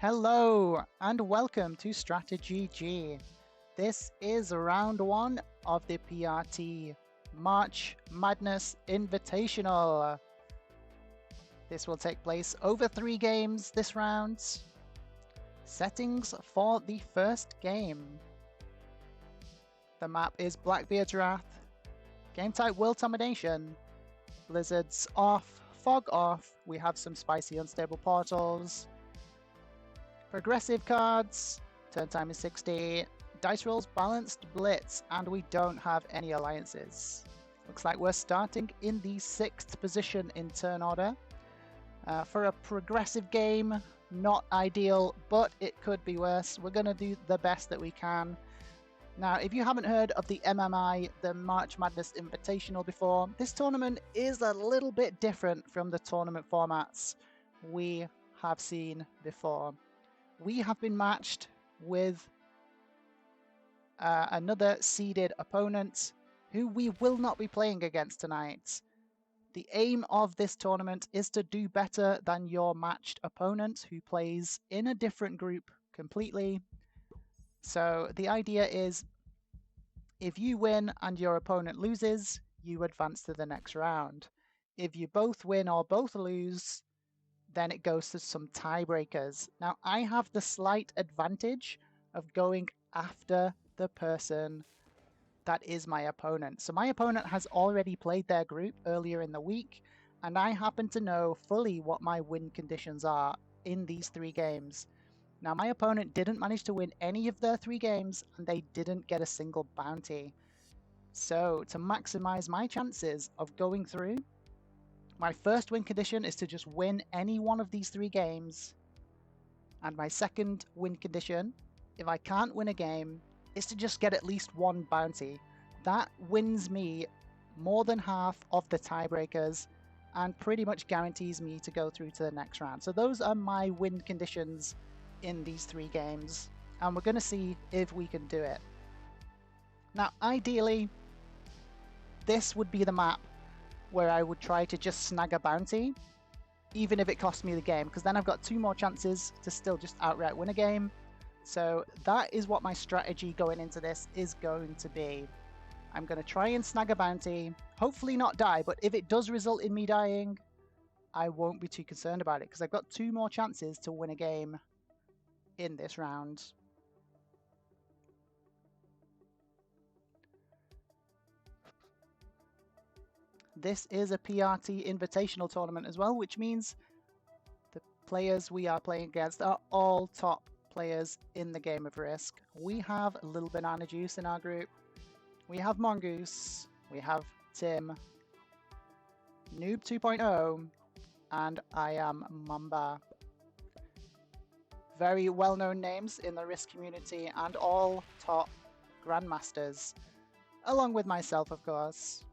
Hello and welcome to StratiGG. This is round 1 of the PRT March Madness Invitational. This will take place over 3 games this round. Settings for the first game. The map is Blackbeard's Wrath. Game type World Domination. Blizzards off, fog off. We have some spicy unstable portals. Progressive cards, turn time is 60, dice rolls balanced blitz, and we don't have any alliances. Looks like we're starting in the 6th position in turn order. For a progressive game, not ideal, but it could be worse. We're going to do the best that we can. Now, if you haven't heard of the MMI, the March Madness Invitational before, this tournament is a little bit different from the tournament formats we have seen before. We have been matched with another seeded opponent who we will not be playing against tonight. The aim of this tournament is to do better than your matched opponent who plays in a different group completely. So the idea is if you win and your opponent loses, you advance to the next round. If you both win or both lose, then it goes to some tiebreakers. Now, I have the slight advantage of going after the person that is my opponent. So my opponent has already played their group earlier in the week, and I happen to know fully what my win conditions are in these 3 games. Now, my opponent didn't manage to win any of their 3 games, and they didn't get a single bounty. So to maximize my chances of going through, my first win condition is to just win any one of these 3 games. And my second win condition, if I can't win a game, is to just get at least 1 bounty. That wins me more than half of the tiebreakers and pretty much guarantees me to go through to the next round. So those are my win conditions in these 3 games. And we're going to see if we can do it. Now, ideally, this would be the map where I would try to just snag a bounty, even if it costs me the game, because then I've got 2 more chances to still just outright win a game. So that is what my strategy going into this is going to be. I'm going to try and snag a bounty, hopefully not die, but if it does result in me dying, I won't be too concerned about it, because I've got 2 more chances to win a game in this round. This is a PRT Invitational tournament as well, which means the players we are playing against are all top players in the game of Risk. We have Little Banana Juice in our group. We have Mongoose. We have Tim, Noob 2.0, and I am Mamba. Very well-known names in the Risk community and all top Grandmasters, along with myself, of course.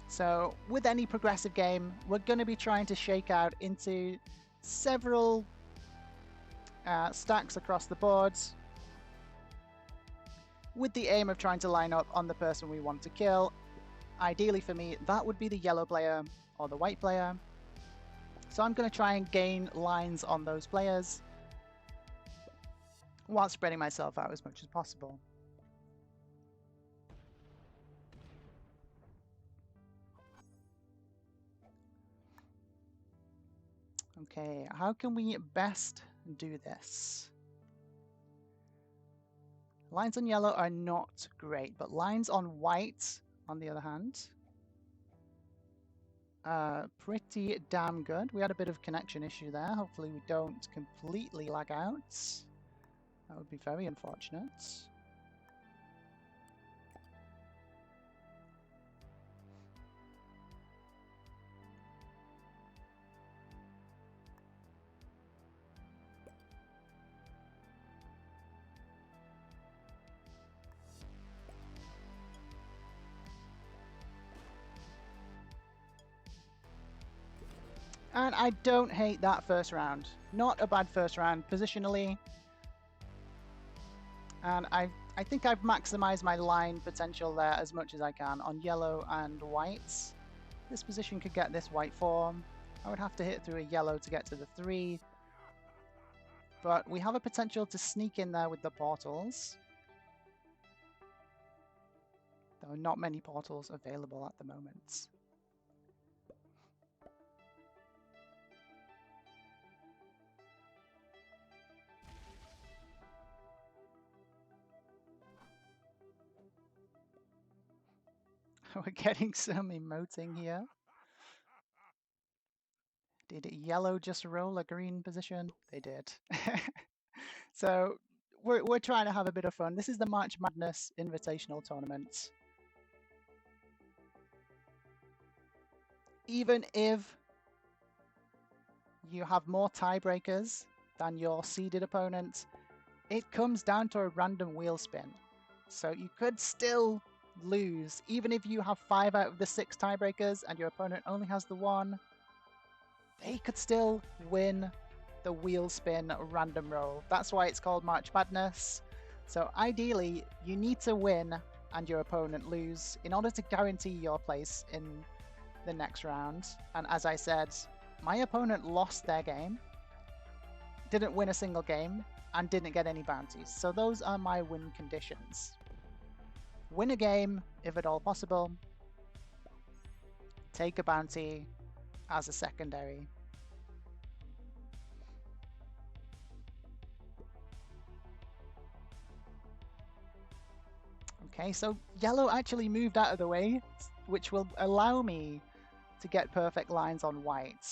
So with any progressive game, we're going to be trying to shake out into several stacks across the board with the aim of trying to line up on the person we want to kill. Ideally for me, that would be the yellow player or the white player. So I'm going to try and gain lines on those players while spreading myself out as much as possible. Okay, how can we best do this? Lines on yellow are not great, but lines on white, on the other hand, pretty damn good. We had a bit of connection issue there. Hopefully we don't completely lag out. That would be very unfortunate. And I don't hate that first round. Not a bad first round positionally. And I think I've maximized my line potential there as much as I can on yellow and white. This position could get this white form. I would have to hit through a yellow to get to the 3. But we have a potential to sneak in there with the portals. There are not many portals available at the moment. We're getting some emoting here. Did yellow just roll a green position? They did. So we're trying to have a bit of fun. This is the March Madness Invitational Tournament. Even if you have more tiebreakers than your seeded opponent, it comes down to a random wheel spin. So you could still lose, even if you have 5 out of the 6 tiebreakers and your opponent only has the 1, they could still win the wheel spin random roll. That's why it's called March Madness. So ideally, you need to win and your opponent lose in order to guarantee your place in the next round. And as I said, my opponent lost their game, didn't win a single game, and didn't get any bounties. So those are my win conditions. Win a game, if at all possible. Take a bounty as a secondary. Okay, so yellow actually moved out of the way, which will allow me to get perfect lines on white.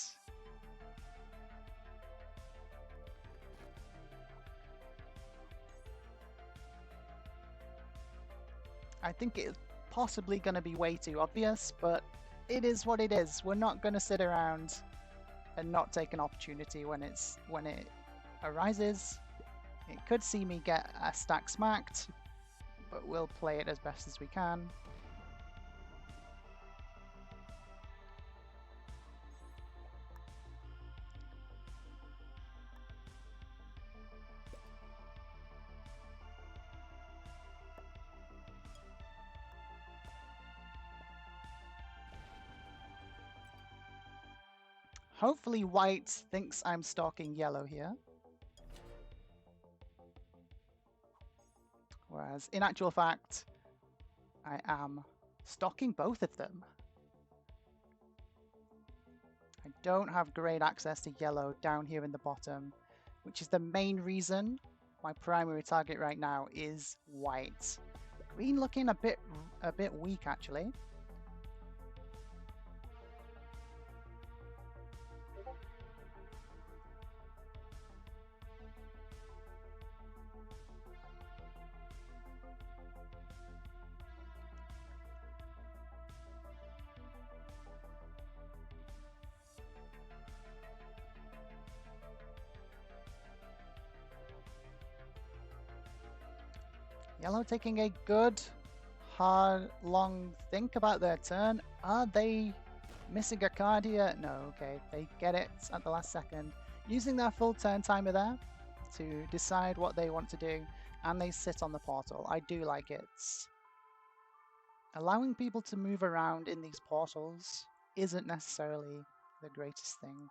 I think it's possibly going to be way too obvious, but it is what it is. We're not going to sit around and not take an opportunity when it arises. It could see me get a stack smacked, but we'll play it as best as we can. Hopefully white thinks I'm stalking yellow here. Whereas in actual fact, I am stalking both of them. I don't have great access to yellow down here in the bottom, which is the main reason my primary target right now is white. Green looking a bit weak actually. Yellow taking a good, hard, long think about their turn. Are they missing a card here? No, okay, they get it at the last second. Using their full turn timer there to decide what they want to do, and they sit on the portal. I do like it. Allowing people to move around in these portals isn't necessarily the greatest thing.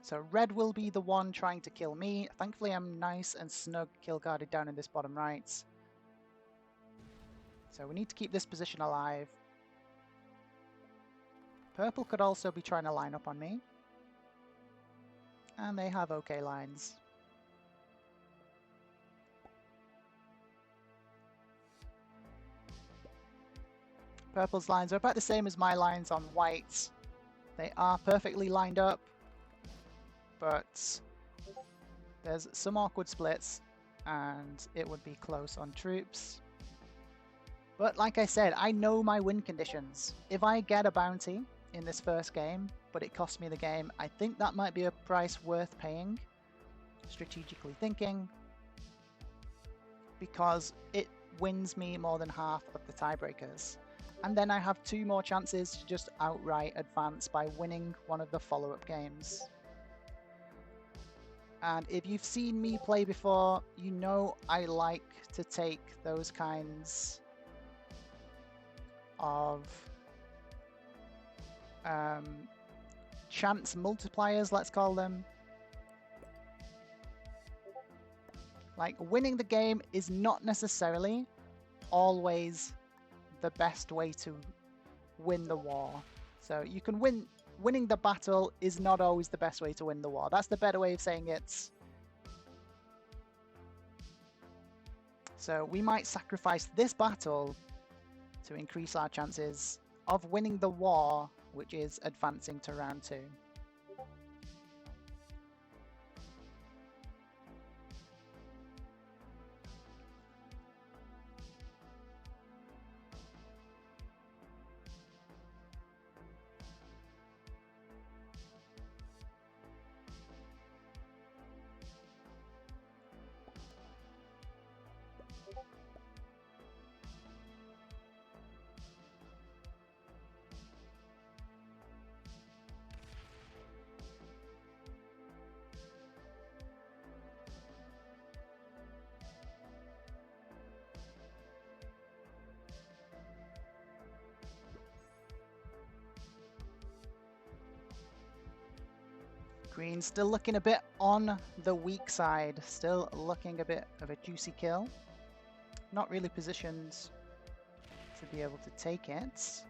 So red will be the one trying to kill me. Thankfully I'm nice and snug kill guarded down in this bottom right. So we need to keep this position alive. Purple could also be trying to line up on me. And they have okay lines. Purple's lines are about the same as my lines on white. They are perfectly lined up, but there's some awkward splits and it would be close on troops. But like I said, I know my win conditions. If I get a bounty in this first game, but it costs me the game, I think that might be a price worth paying, strategically thinking, because it wins me more than half of the tiebreakers. And then I have 2 more chances to just outright advance by winning one of the follow-up games. And if you've seen me play before, you know I like to take those kinds of chance multipliers, let's call them. Like, winning the game is not necessarily always the best way to win the war. So you can winning the battle is not always the best way to win the war. That's the better way of saying it. So we might sacrifice this battle to increase our chances of winning the war, which is advancing to round 2. Green still looking a bit on the weak side, still looking a bit of a juicy kill. Not really positioned to be able to take it.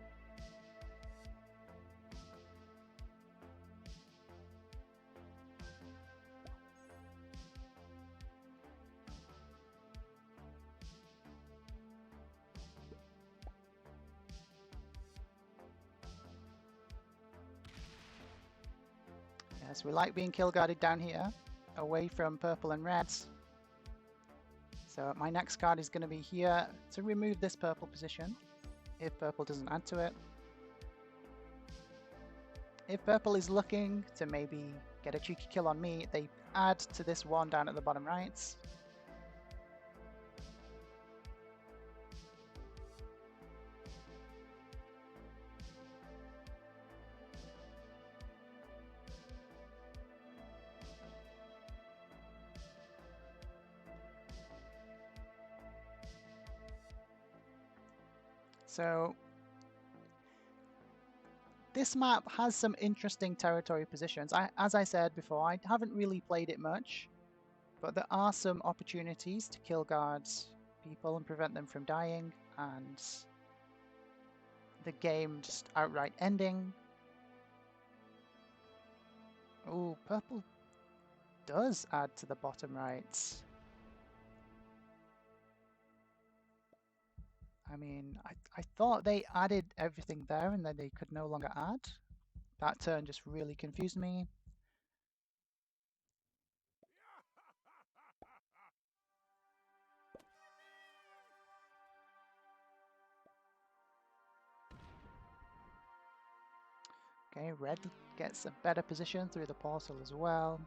Yes, we like being kill guarded down here, away from purple and reds. So my next card is going to be here to remove this purple position, if purple doesn't add to it. If purple is looking to maybe get a cheeky kill on me, they add to this one down at the bottom right. So this map has some interesting territory positions. As I said before, I haven't really played it much, but there are some opportunities to kill guard people and prevent them from dying, and the game just outright ending. Oh, purple does add to the bottom right. I mean, I thought they added everything there and then they could no longer add. That turn just really confused me. Okay, red gets a better position through the portal as well,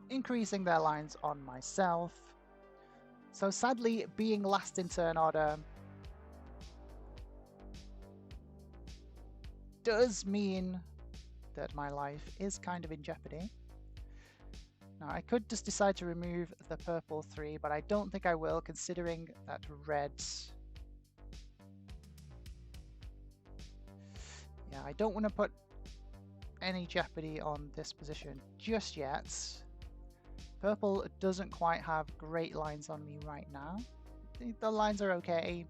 increasing their lines on myself. So sadly, being last in turn order does mean that my life is kind of in jeopardy. Now I could just decide to remove the purple 3, but I don't think I will, considering that red... Yeah, I don't want to put any jeopardy on this position just yet. Purple doesn't quite have great lines on me right now. The lines are okay,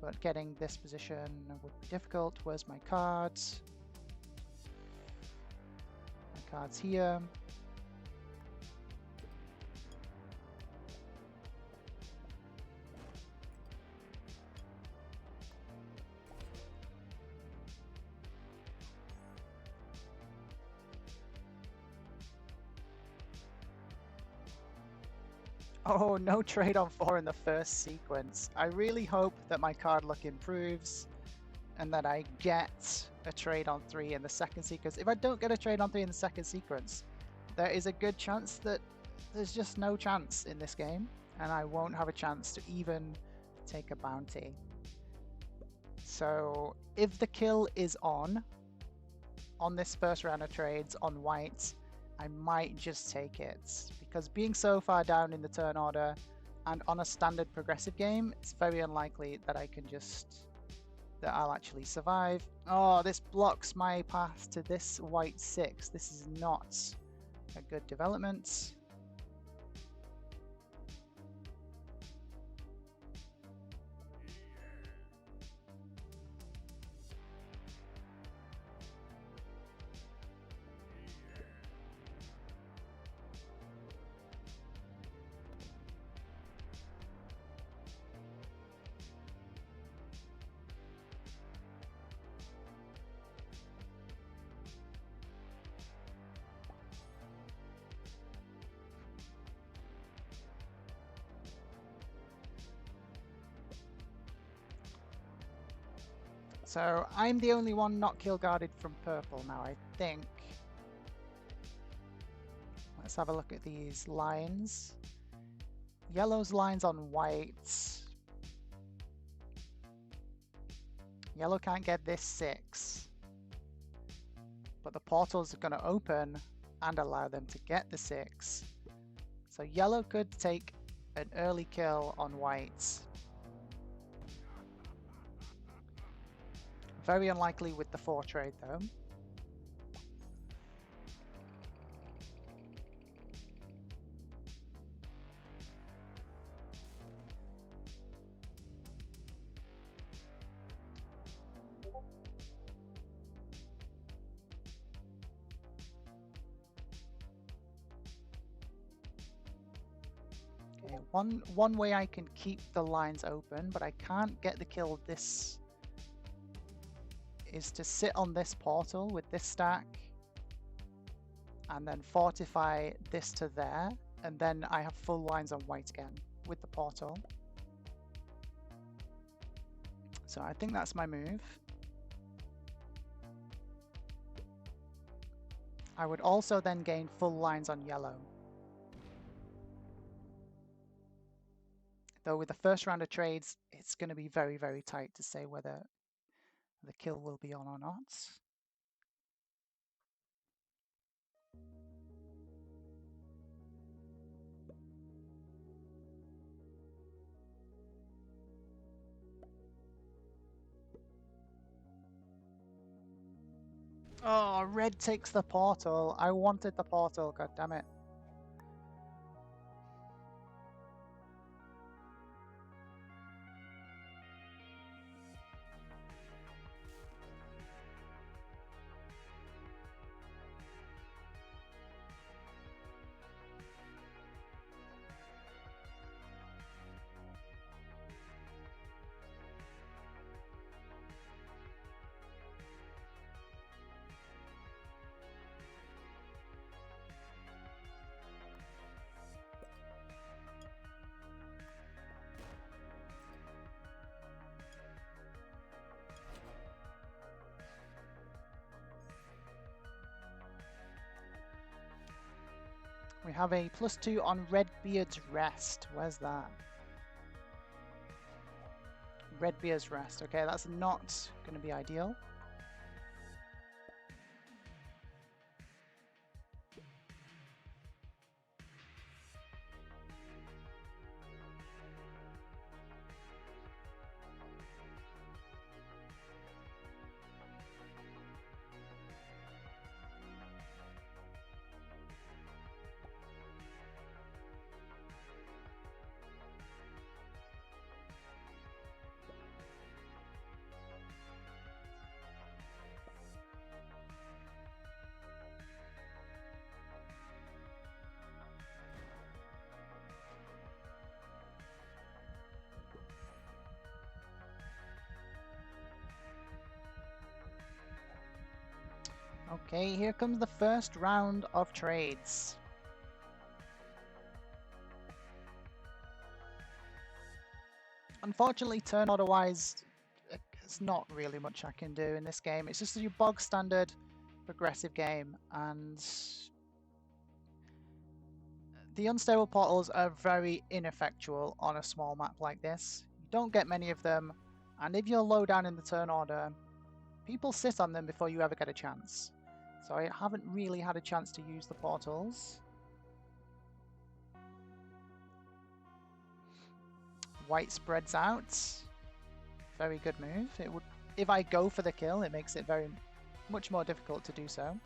but getting this position would be difficult. Where's my cards? My cards here. Oh, no trade on 4 in the first sequence. I really hope that my card luck improves and that I get a trade on 3 in the second sequence. If I don't get a trade on 3 in the second sequence, there is a good chance that there's just no chance in this game and I won't have a chance to even take a bounty. So if the kill is on this first round of trades on white, I might just take it, because being so far down in the turn order and on a standard progressive game, it's very unlikely that I'll actually survive. Oh, this blocks my path to this white 6. This is not a good development. So I'm the only one not kill guarded from purple now, I think. Let's have a look at these lines. Yellow's lines on white. Yellow can't get this 6. But the portals are going to open and allow them to get the 6. So yellow could take an early kill on white. Very unlikely with the 4 trade though. Okay, one way I can keep the lines open, but I can't get the kill this, is to sit on this portal with this stack and then fortify this to there, and then I have full lines on white again with the portal. So I think that's my move. I would also then gain full lines on yellow. Though with the first round of trades, it's going to be very, very tight to say whether the kill will be on or not. Oh, red takes the portal. I wanted the portal, god damn it. We have a +2 on Redbeard's Rest. Where's that? Redbeard's Rest. Okay, that's not going to be ideal. Okay, here comes the first round of trades. Unfortunately, turn order wise, there's not really much I can do in this game. It's just your bog standard progressive game, and the unstable portals are very ineffectual on a small map like this. You don't get many of them, And if you're low down in the turn order, people sit on them before you ever get a chance. So I haven't really had a chance to use the portals. White spreads out. Very good move. It would, if I go for the kill, it makes it very much more difficult to do so.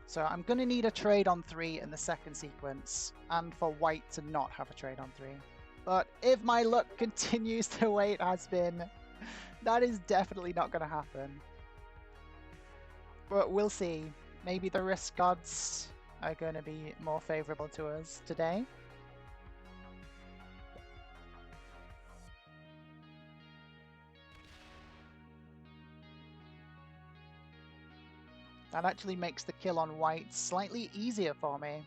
So I'm going to need a trade on 3 in the second sequence, and for white to not have a trade on 3. But if my luck continues the way it has been, that is definitely not going to happen. But we'll see. Maybe the risk gods are going to be more favourable to us today. That actually makes the kill on white slightly easier for me.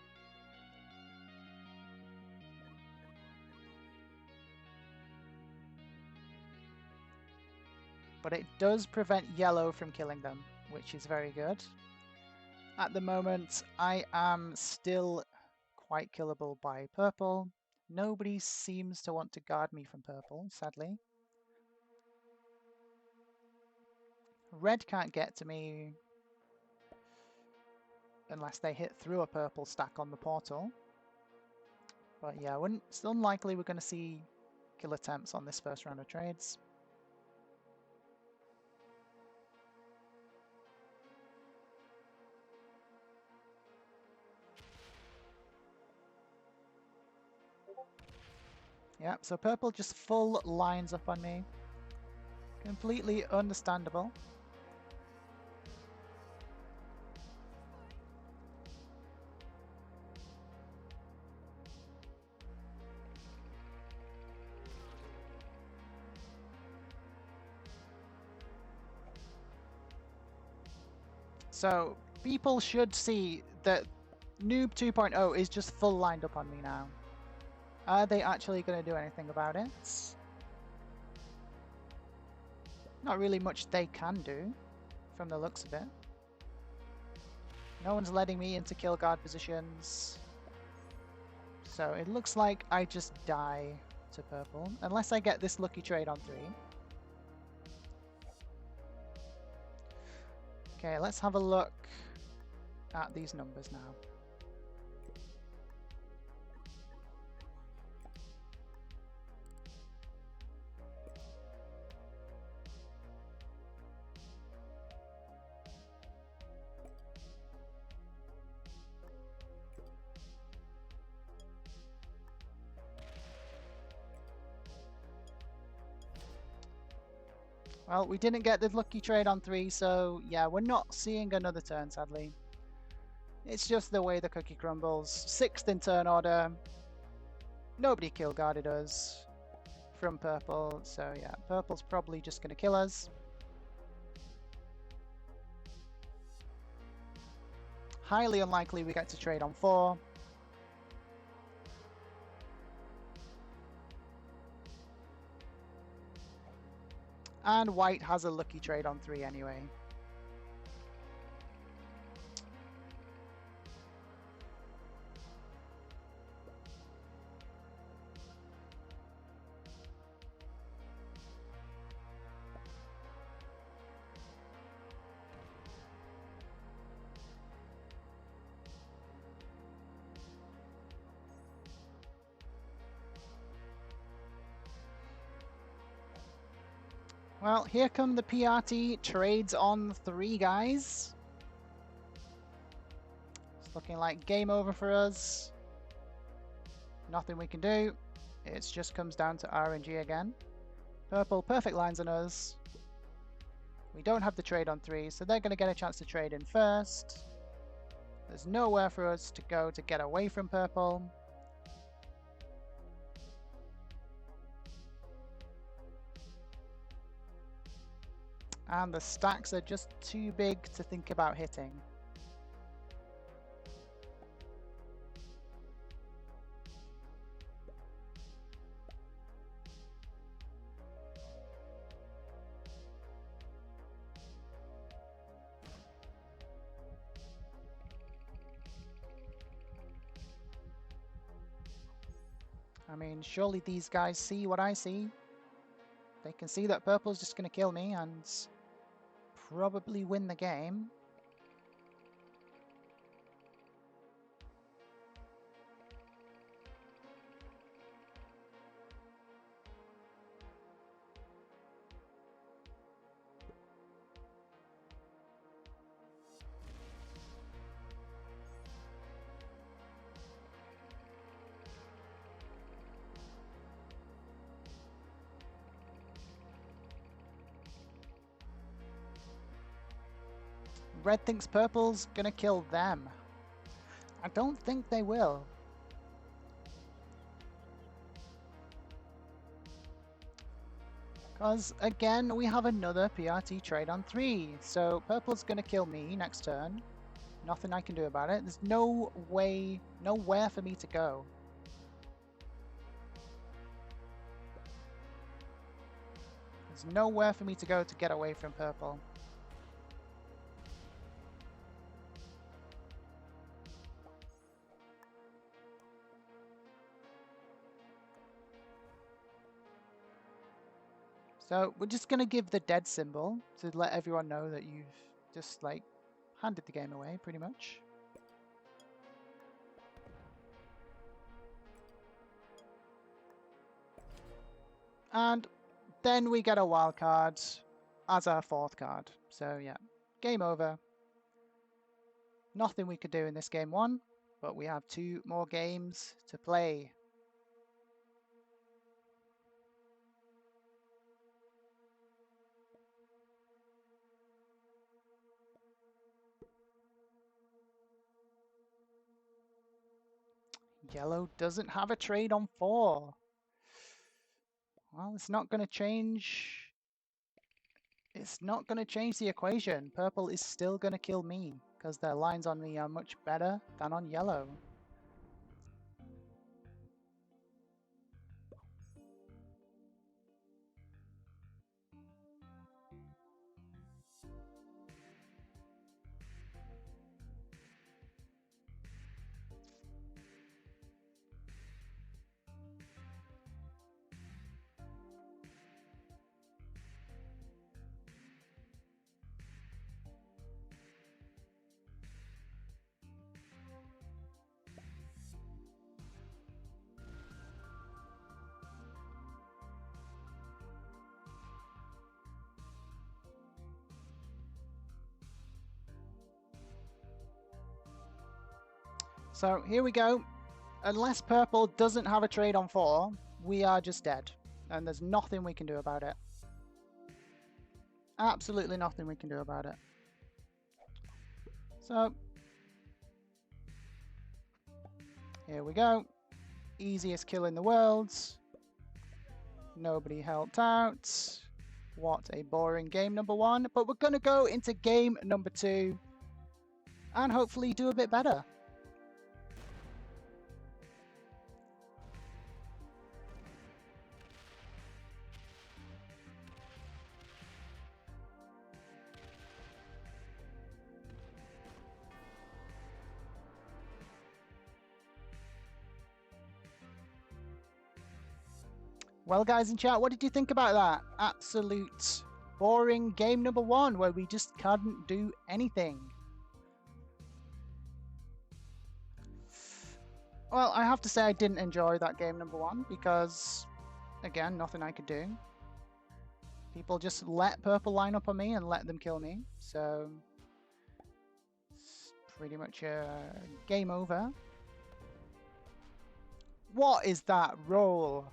But it does prevent yellow from killing them, which is very good. At the moment, I am still quite killable by purple. Nobody seems to want to guard me from purple, sadly. Red can't get to me unless they hit through a purple stack on the portal. But yeah, it's unlikely we're going to see kill attempts on this first round of trades. Yeah, so purple just full lines up on me. Completely understandable. So people should see that Noob 2.0 is just full lined up on me now. Are they actually going to do anything about it? Not really much they can do, from the looks of it. No one's letting me into kill guard positions. So it looks like I just die to purple, unless I get this lucky trade on 3. Okay, let's have a look at these numbers now. Well, we didn't get the lucky trade on 3, so yeah, we're not seeing another turn, sadly. It's just the way the cookie crumbles. 6th in turn order. Nobody kill guarded us from purple, so yeah, purple's probably just going to kill us. Highly unlikely we get to trade on 4. And white has a lucky trade on 3 anyway. Well, here come the PRT trades on 3, guys. It's looking like game over for us. Nothing we can do. It just comes down to RNG again. Purple perfect lines on us. We don't have the trade on 3, so they're going to get a chance to trade in first. There's nowhere for us to go to get away from purple. And the stacks are just too big to think about hitting. I mean, surely these guys see what I see. They can see that purple's just going to kill me and probably win the game. Red thinks purple's gonna kill them. I don't think they will. Because, again, we have another PRT trade on 3. So purple's gonna kill me next turn. Nothing I can do about it. There's no way, nowhere for me to go. There's nowhere for me to go to get away from purple. So we're just going to give the dead symbol to let everyone know that you've just, like, handed the game away, pretty much. And then we get a wild card as our 4th card. So yeah, game over. Nothing we could do in this game 1, but we have 2 more games to play. Yellow doesn't have a trade on 4. Well, it's not going to change. It's not going to change the equation. Purple is still going to kill me because their lines on me are much better than on yellow. So here we go. Unless purple doesn't have a trade on 4, we are just dead. And there's nothing we can do about it. Absolutely nothing we can do about it. So here we go. Easiest kill in the world. Nobody helped out. What a boring game number 1. But we're going to go into game number 2 and hopefully do a bit better. Well, guys in chat, what did you think about that? Absolute boring game number 1 where we just couldn't do anything. Well, I have to say I didn't enjoy that game number 1 because, again, nothing I could do. People just let purple line up on me and let them kill me. So, it's pretty much a game over. What is that roll?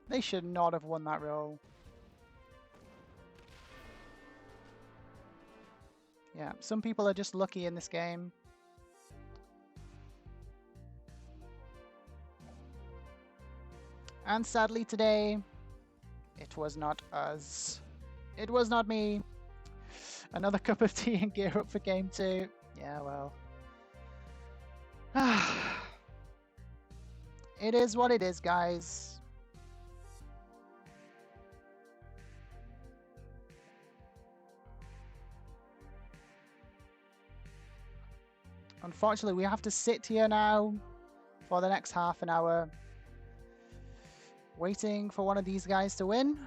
They should not have won that roll. Yeah, some people are just lucky in this game. And sadly today, it was not us. It was not me. Another cup of tea and gear up for game 2. Yeah, well. It is what it is, guys. Unfortunately, we have to sit here now for the next half an hour, waiting for one of these guys to win.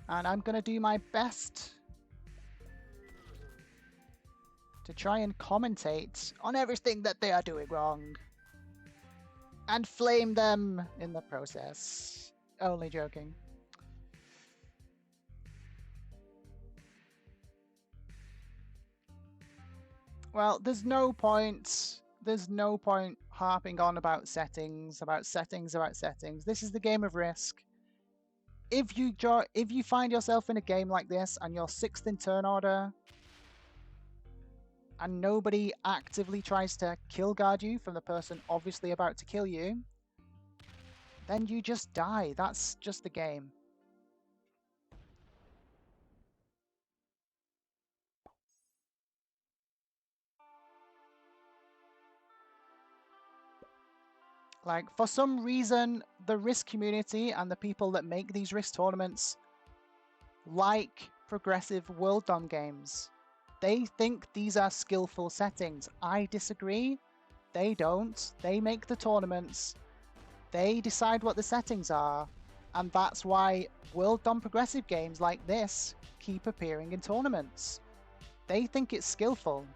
And I'm going to do my best to try and commentate on everything that they are doing wrong. And flame them in the process. Only joking. Well, there's no point harping on about settings. This is the game of Risk. If you find yourself in a game like this and you're 6th in turn order, and nobody actively tries to kill guard you from the person obviously about to kill you, then you just die. That's just the game. Like, for some reason, the Risk community and the people that make these Risk tournaments like progressive world dom games. They think these are skillful settings. I disagree. They don't. They make the tournaments. They decide what the settings are. And that's why world dom progressive games like this keep appearing in tournaments. They think it's skillful.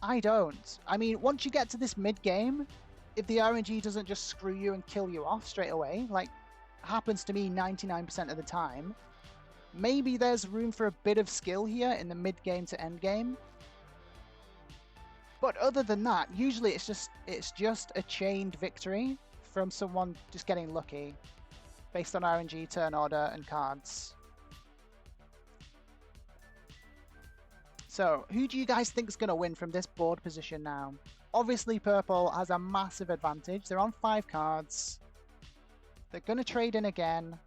I don't. I mean, once you get to this mid-game, if the RNG doesn't just screw you and kill you off straight away, like happens to me 99% of the time, maybe there's room for a bit of skill here in the mid-game to end-game. But other than that, usually it's just a chained victory from someone just getting lucky based on RNG, turn order, and cards. So, who do you guys think is going to win from this board position now? Obviously, purple has a massive advantage. They're on 5 cards. They're going to trade in again.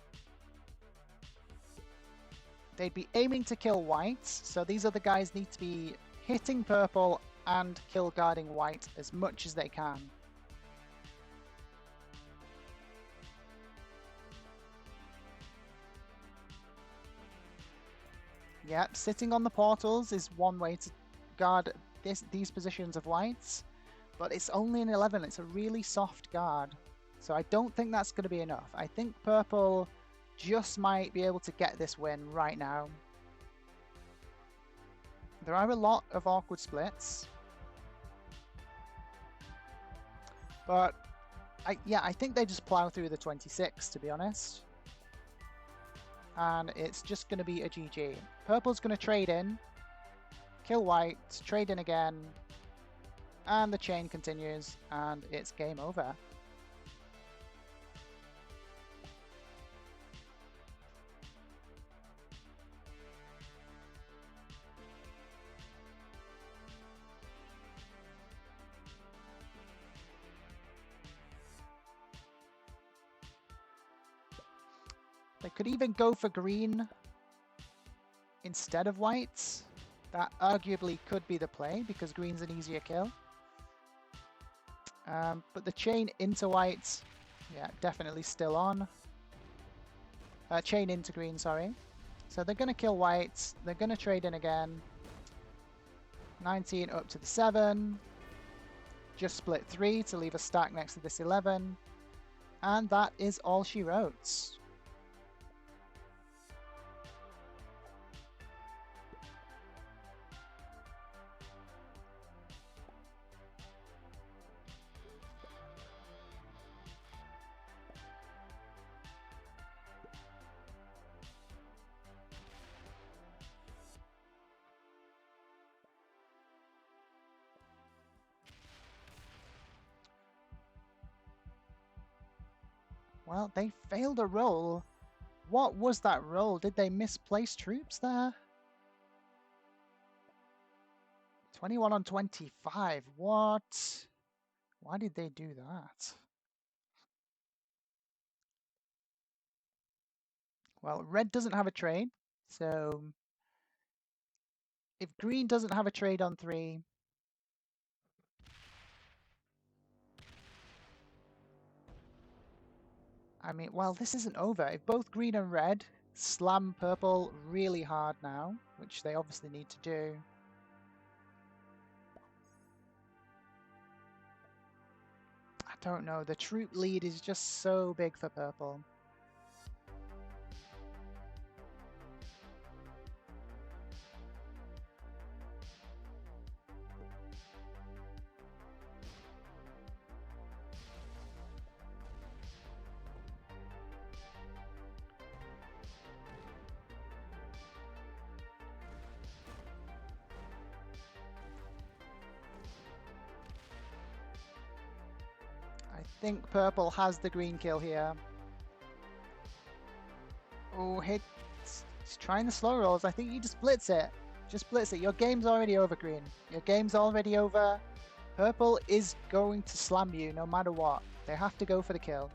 They'd be aiming to kill white, so these other guys need to be hitting purple and kill guarding white as much as they can. Yep, sitting on the portals is one way to guard these positions of whites, but it's only an 11. It's a really soft guard, so I don't think that's going to be enough. I think purple just might be able to get this win right now. There are a lot of awkward splits, but I think they just plow through the 26, to be honest. And it's just going to be a GG. Purple's going to trade in, kill white, trade in again, and the chain continues, and it's game over. They could even go for green instead of white. That arguably could be the play because green's an easier kill. But the chain into white, yeah, definitely still on. Chain into green, sorry. So they're going to kill white. They're going to trade in again. 19 up to the 7. Just split 3 to leave a stack next to this 11. And that is all she wrote. Well, they failed a roll. What was that roll? Did they misplace troops there? 21 on 25. What? Why did they do that? Well, red doesn't have a trade, so if green doesn't have a trade on 3, I mean, well, this isn't over. If both green and red slam purple really hard now, which they obviously need to do, don't know. The troop lead is just so big for purple. I think purple has the green kill here. Oh, he's trying the slow rolls. I think he just blitz it. Just blitz it. Your game's already over, green. Your game's already over. Purple is going to slam you no matter what. They have to go for the kill.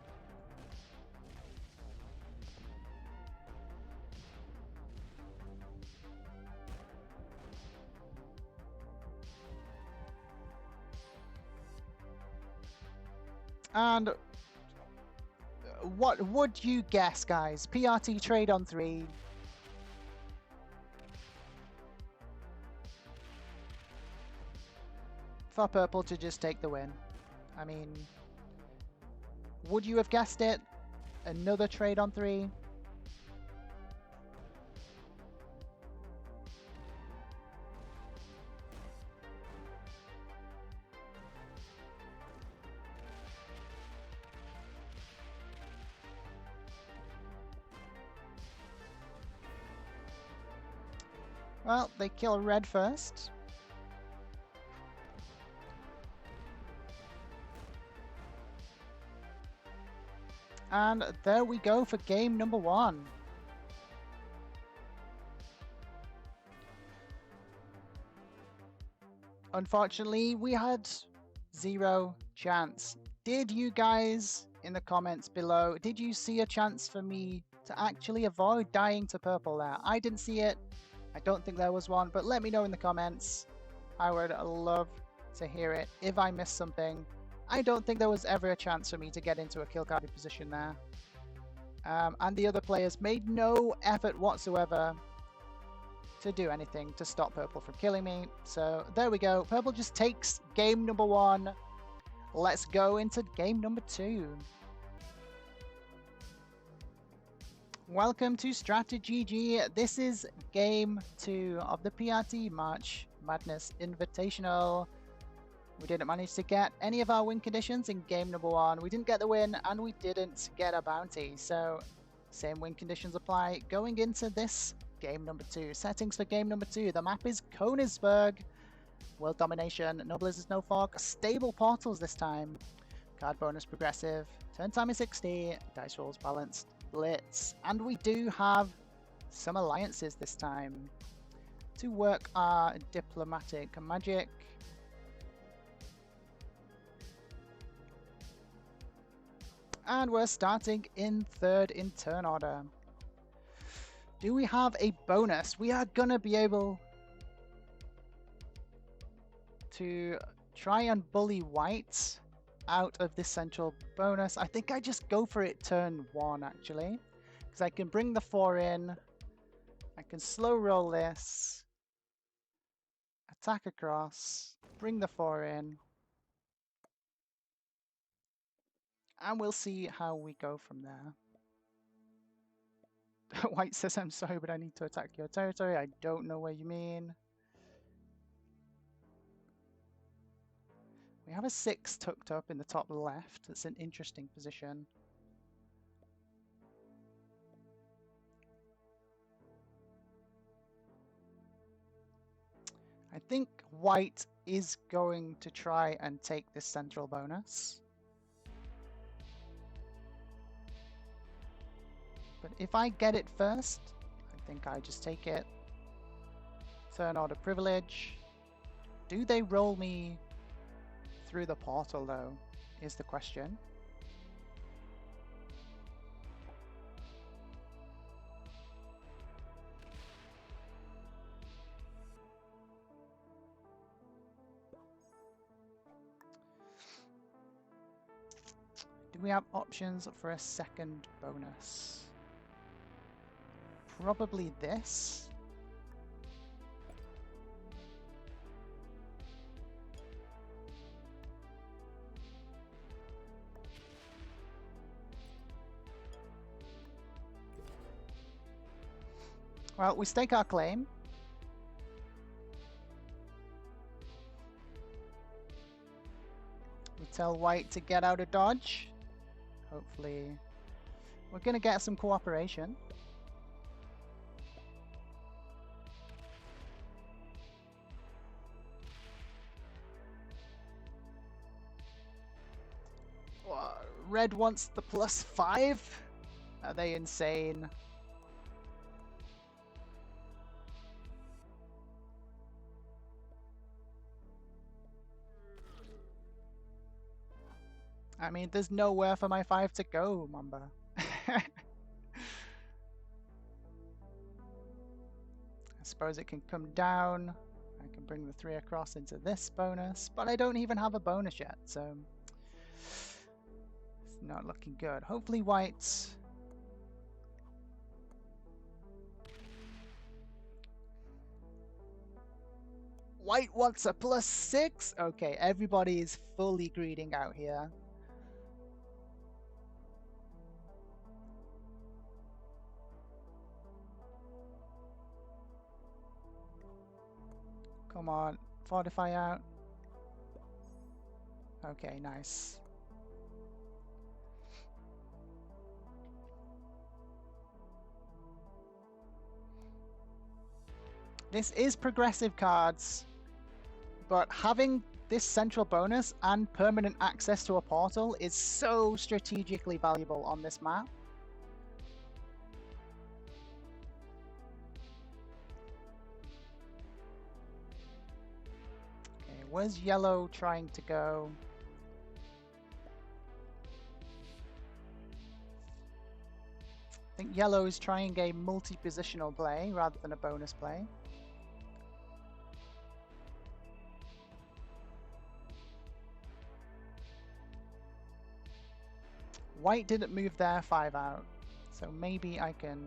And what would you guess, guys? PRT trade on 3. For purple to just take the win. I mean, would you have guessed it? Another trade on 3? Well, they kill red first. And there we go for game number 1. Unfortunately, we had 0 chance. Did you guys in the comments below, did you see a chance for me to actually avoid dying to purple there? I didn't see it. I don't think there was one, but let me know in the comments. I would love to hear it if I missed something. I don't think there was ever a chance for me to get into a kill guarded position there. And the other players made no effort whatsoever to do anything to stop purple from killing me. So there we go. Purple just takes game number 1. Let's go into game number 2. Welcome to StratiGG. This is game 2 of the PRT March Madness Invitational. We didn't manage to get any of our win conditions in game number 1. We didn't get the win and we didn't get a bounty. So same win conditions apply going into this game number 2. Settings for game number 2. The map is Königsberg. World domination. No blizzards, no fog. Stable portals this time. Card bonus progressive. Turn time is 60. Dice rolls balanced. Blitz. And we do have some alliances this time to work our diplomatic magic. And we're starting in 3rd in turn order. Do we have a bonus? We are gonna be able to try and bully white out of this central bonus. I think I just go for it turn 1 actually, because I can bring the 4 in. I can slow roll this, attack across, bring the 4 in, and we'll see how we go from there. White says, I'm sorry, but I need to attack your territory. I don't know what you mean. We have a 6 tucked up in the top left. It's an interesting position. I think white is going to try and take this central bonus. But if I get it first, I think I just take it. Turn order privilege. Do they roll me through the portal though, is the question. Do we have options for a second bonus? Probably this. Well, we stake our claim. We tell white to get out of dodge. Hopefully, we're going to get some cooperation. Red wants the +5. Are they insane? I mean, there's nowhere for my 5 to go, Mamba. I suppose it can come down. I can bring the 3 across into this bonus, but I don't even have a bonus yet, so it's not looking good. Hopefully white... White wants a +6? Okay, everybody is fully greeding out here. Come on, fortify out. Okay, nice. This is progressive cards, but having this central bonus and permanent access to a portal is so strategically valuable on this map. Okay, where's yellow trying to go? I think yellow is trying a multi-positional play rather than a bonus play. White didn't move their 5 out, so maybe I can...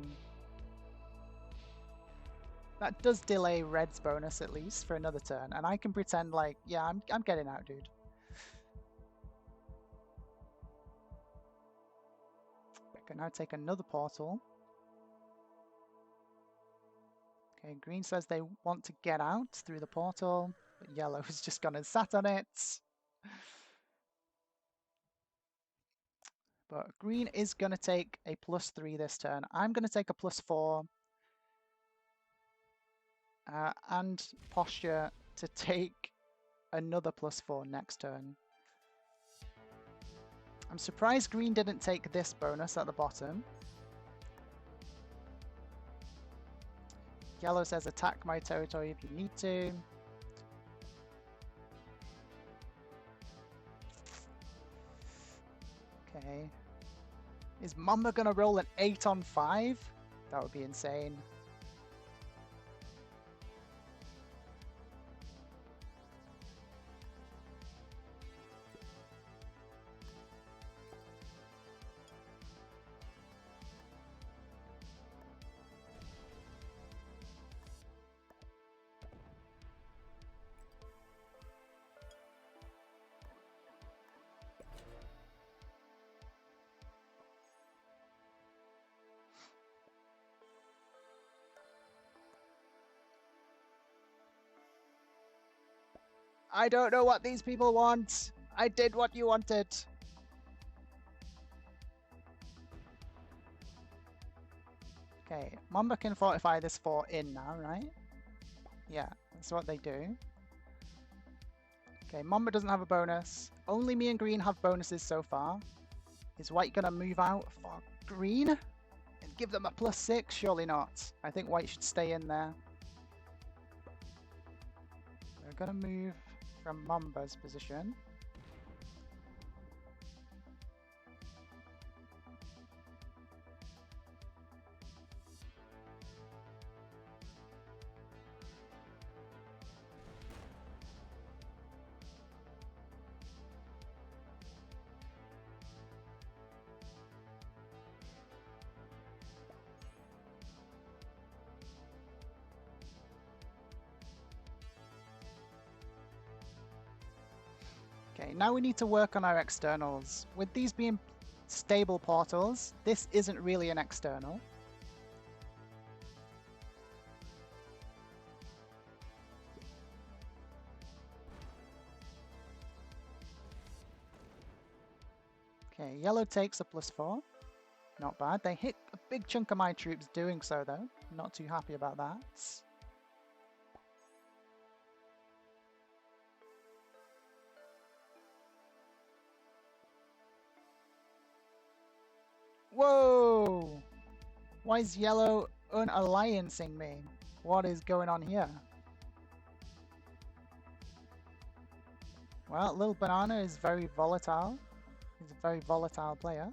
That does delay red's bonus at least for another turn, and I can pretend like, yeah, I'm getting out, dude. I can now take another portal. Okay, green says they want to get out through the portal, but yellow is just gone and sat on it. But green is going to take a +3 this turn. I'm going to take a +4. And posture to take another +4 next turn. I'm surprised green didn't take this bonus at the bottom. Yellow says attack my territory if you need to. Okay. Is Mamba gonna roll an 8 on 5? That would be insane. I don't know what these people want. I did what you wanted. Okay, Mamba can fortify this 4 in now, right? Yeah, that's what they do. Okay, Mamba doesn't have a bonus. Only me and green have bonuses so far. Is white gonna move out for green? And give them a +6? Surely not. I think white should stay in there. They're gonna move from Mamba's position. Okay, now we need to work on our externals. With these being stable portals, this isn't really an external. Okay, yellow takes a +4. Not bad. They hit a big chunk of my troops doing so, though. Not too happy about that. Whoa! Why is yellow unalliancing me? What is going on here? Well, Little Banana is very volatile. He's a very volatile player.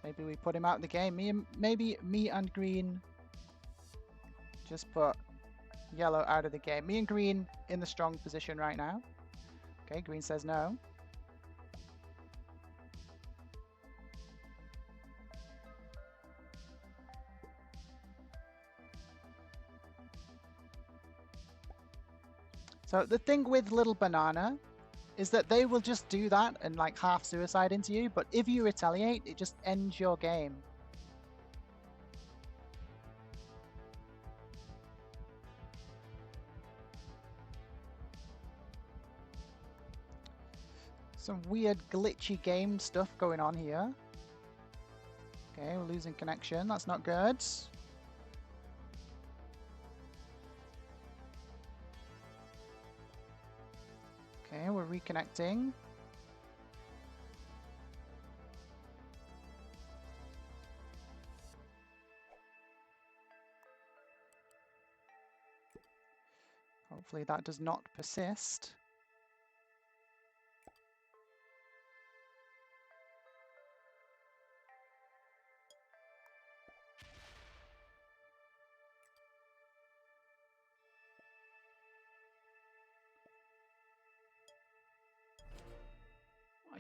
Maybe we put him out of the game. Maybe me and green just put yellow out of the game. Me and green in the strong position right now. Okay, green says no. So the thing with Little Banana is that they will just do that and like half suicide into you, but if you retaliate, it just ends your game. Some weird glitchy game stuff going on here. Okay, we're losing connection. That's not good. Okay, we're reconnecting. Hopefully that does not persist.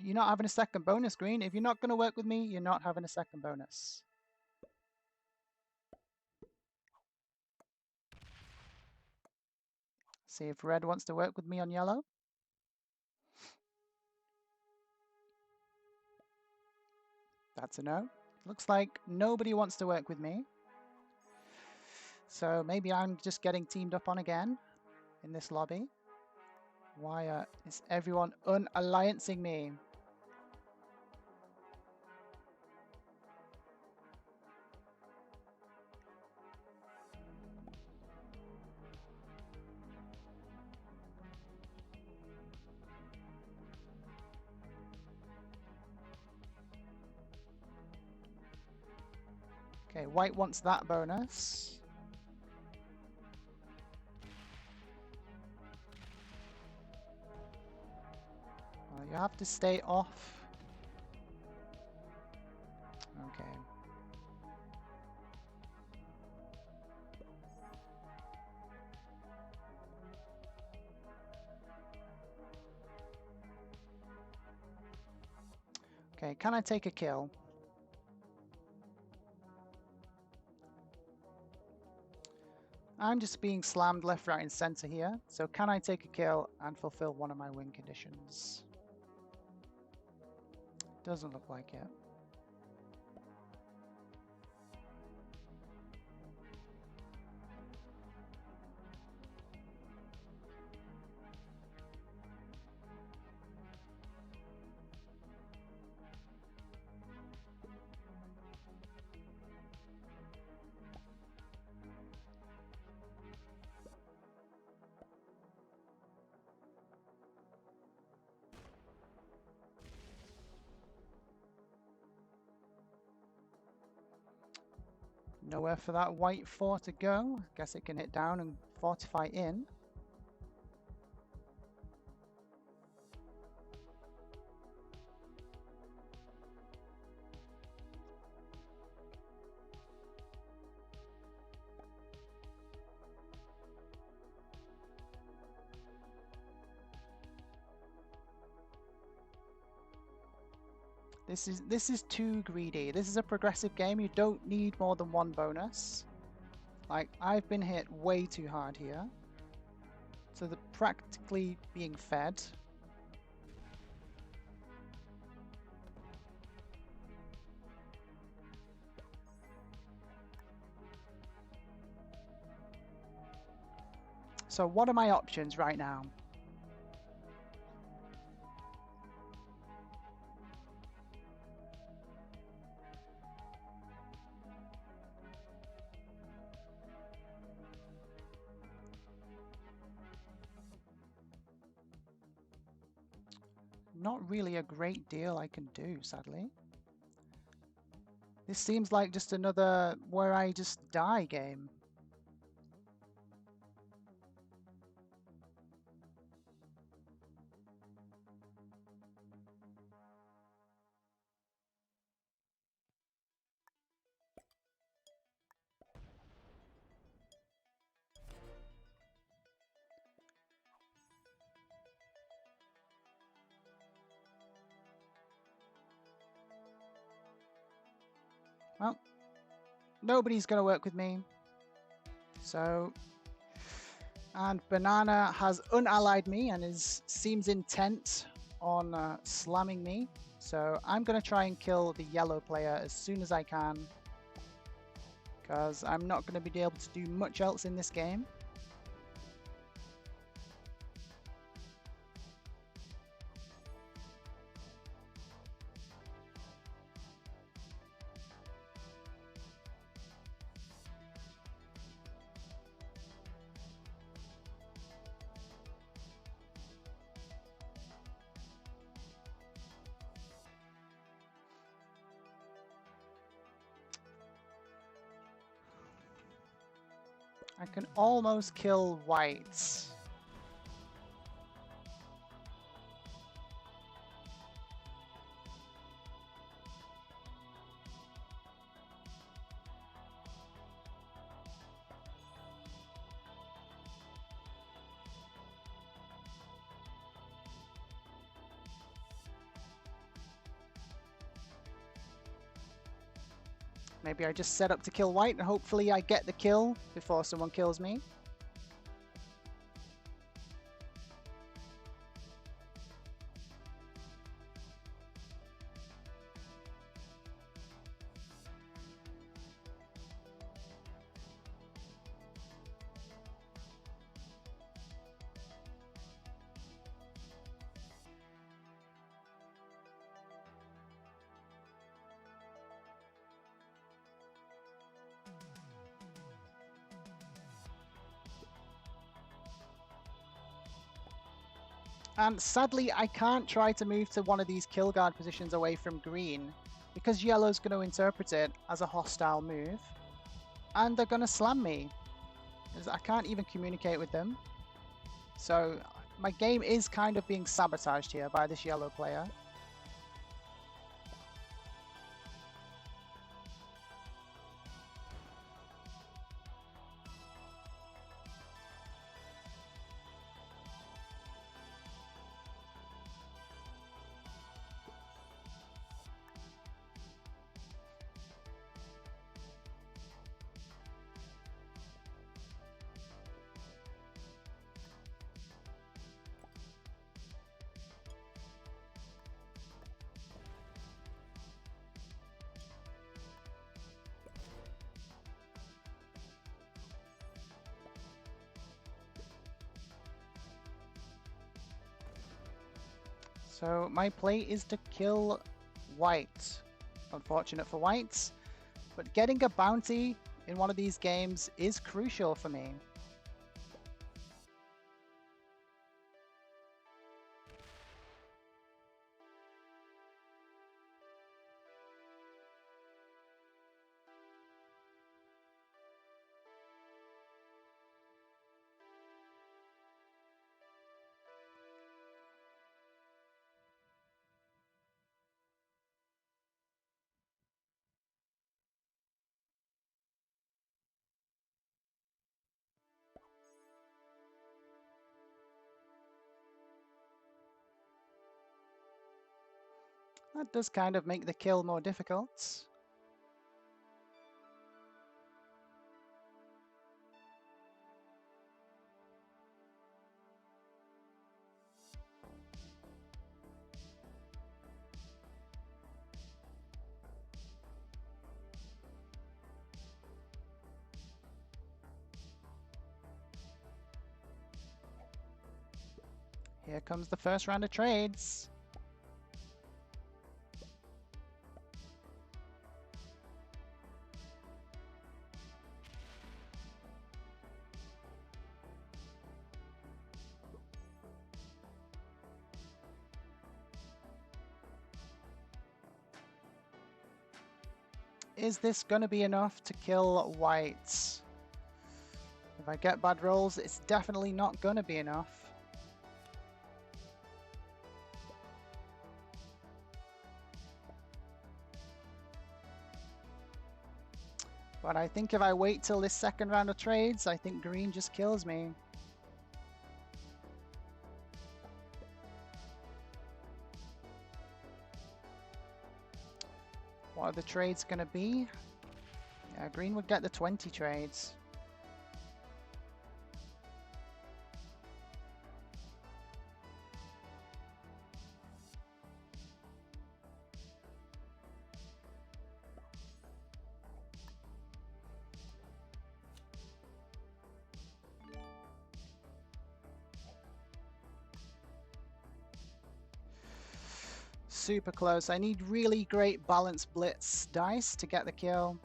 You're not having a second bonus, green. If you're not going to work with me, you're not having a second bonus. See if red wants to work with me on yellow. That's a no. Looks like nobody wants to work with me. So maybe I'm just getting teamed up on again in this lobby. Why is everyone unalliancing me? Okay, white wants that bonus. Well, you have to stay off. Okay. Okay, can I take a kill? I'm just being slammed left, right, and center here. So can I take a kill and fulfill one of my win conditions? Doesn't look like it. Nowhere for that white 4 to go. Guess it can hit down and fortify in. This is too greedy. This is a progressive game. You don't need more than one bonus. Like, I've been hit way too hard here. So they're practically being fed. So what are my options right now? not really a great deal I can do, sadly. This seems like just another where I just die game. Well, nobody's going to work with me. So, and Banana has unallied me and seems intent on slamming me. So I'm going to try and kill the yellow player as soon as I can, because I'm not going to be able to do much else in this game. I can almost kill white. Maybe I just set up to kill white and hopefully I get the kill before someone kills me. And sadly, I can't try to move to one of these kill guard positions away from green because yellow's going to interpret it as a hostile move. And they're going to slam me. I can't even communicate with them. So my game is kind of being sabotaged here by this yellow player. So my play is to kill white. Unfortunate for whites, but getting a bounty in one of these games is crucial for me. That does kind of make the kill more difficult. Here comes the first round of trades. is this going to be enough to kill white? If I get bad rolls, it's definitely not going to be enough. But I think if I wait till this second round of trades, I think green just kills me. What are the trades going to be? Yeah, green would get the 20 trades. Super close. I need really great balanced blitz dice to get the kill.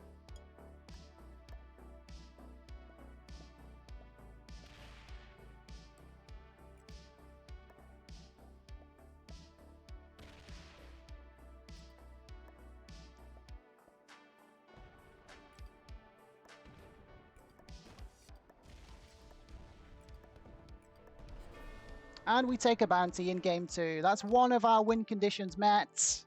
And we take a bounty in game 2. That's one of our win conditions met.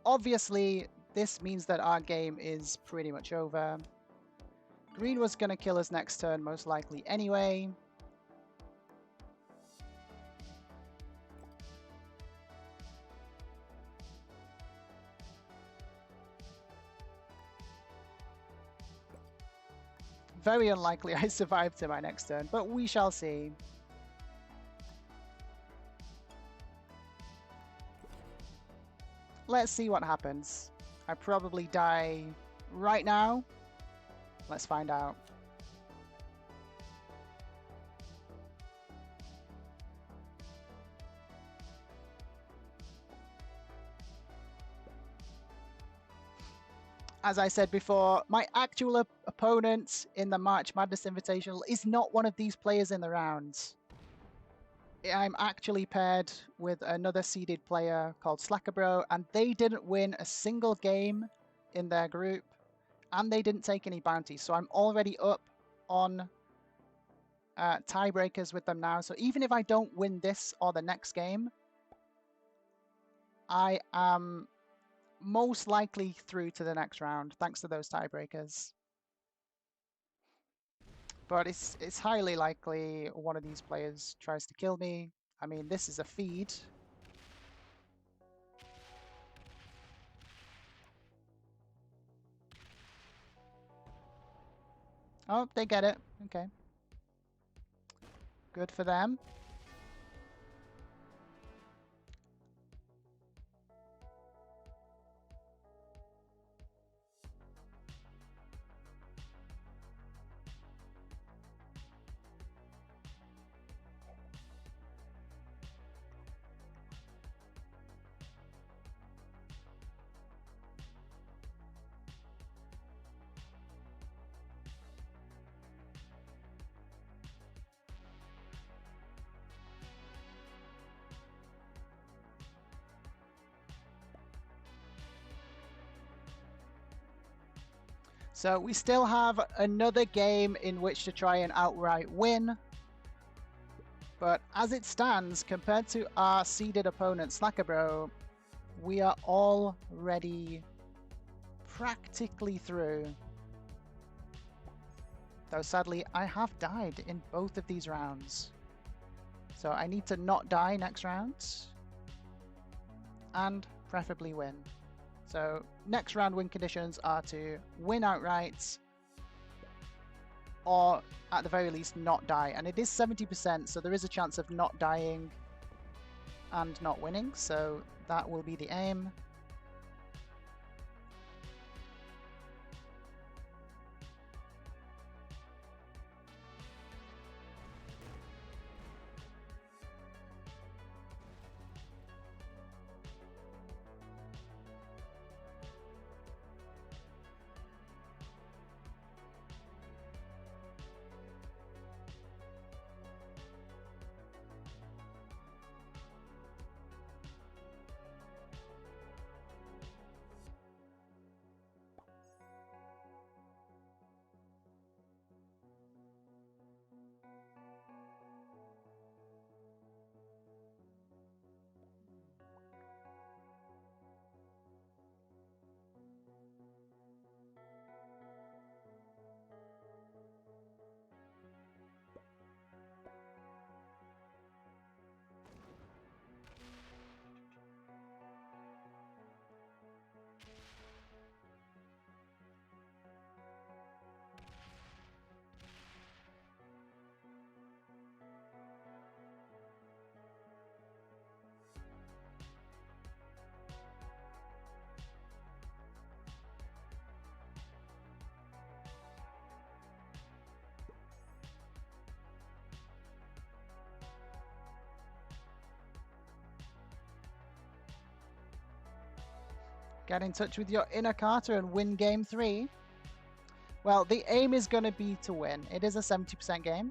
Obviously, this means that our game is pretty much over. Green was going to kill us next turn, most likely anyway. Very unlikely I survived to my next turn, but we shall see. Let's see what happens. I probably die right now. Let's find out. As I said before, my actual opponent in the March Madness Invitational is not one of these players in the rounds. I'm actually paired with another seeded player called snuGGles, and they didn't win a single game in their group, and they didn't take any bounties. So I'm already up on tiebreakers with them now. So even if I don't win this or the next game, I am most likely through to the next round, thanks to those tiebreakers. But it's highly likely one of these players tries to kill me. I mean, this is a feed. Oh, they get it. Okay. Good for them. So we still have another game in which to try and outright win. But as it stands, compared to our seeded opponent, snuGGles, we are already practically through. Though sadly, I have died in both of these rounds. So I need to not die next round. And preferably win. So next round win conditions are to win outright, or at the very least not die. And it is 70%, so there is a chance of not dying and not winning. So that will be the aim. Get in touch with your inner Carter and win game 3. Well, the aim is going to be to win. It is a 70% game.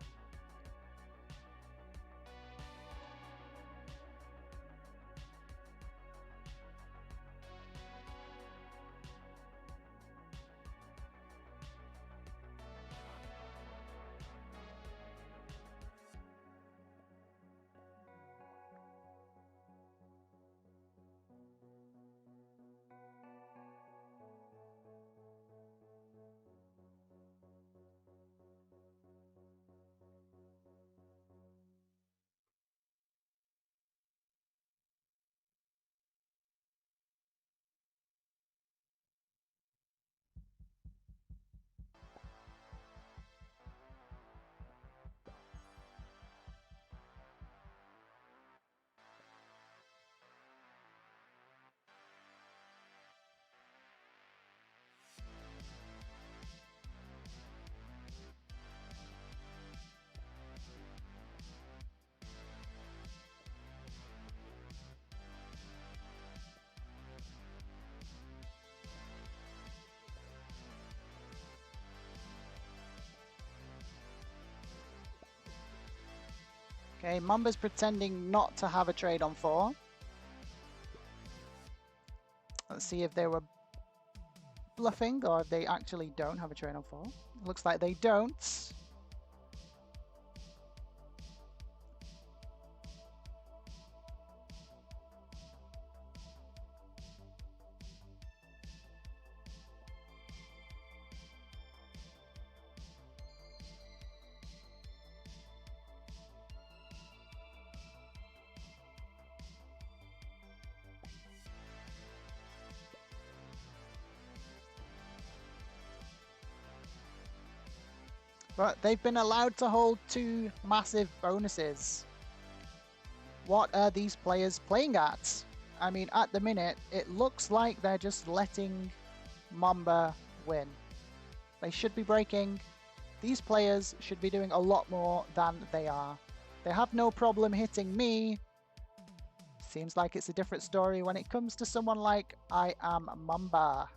Okay, Mamba's pretending not to have a trade on 4. Let's see if they were bluffing or if they actually don't have a trade on 4. Looks like they don't. But they've been allowed to hold 2 massive bonuses. What are these players playing at? I mean, at the minute, it looks like they're just letting Mamba win. They should be breaking. These players should be doing a lot more than they are. They have no problem hitting me. Seems like it's a different story when it comes to someone like I Am Mamba.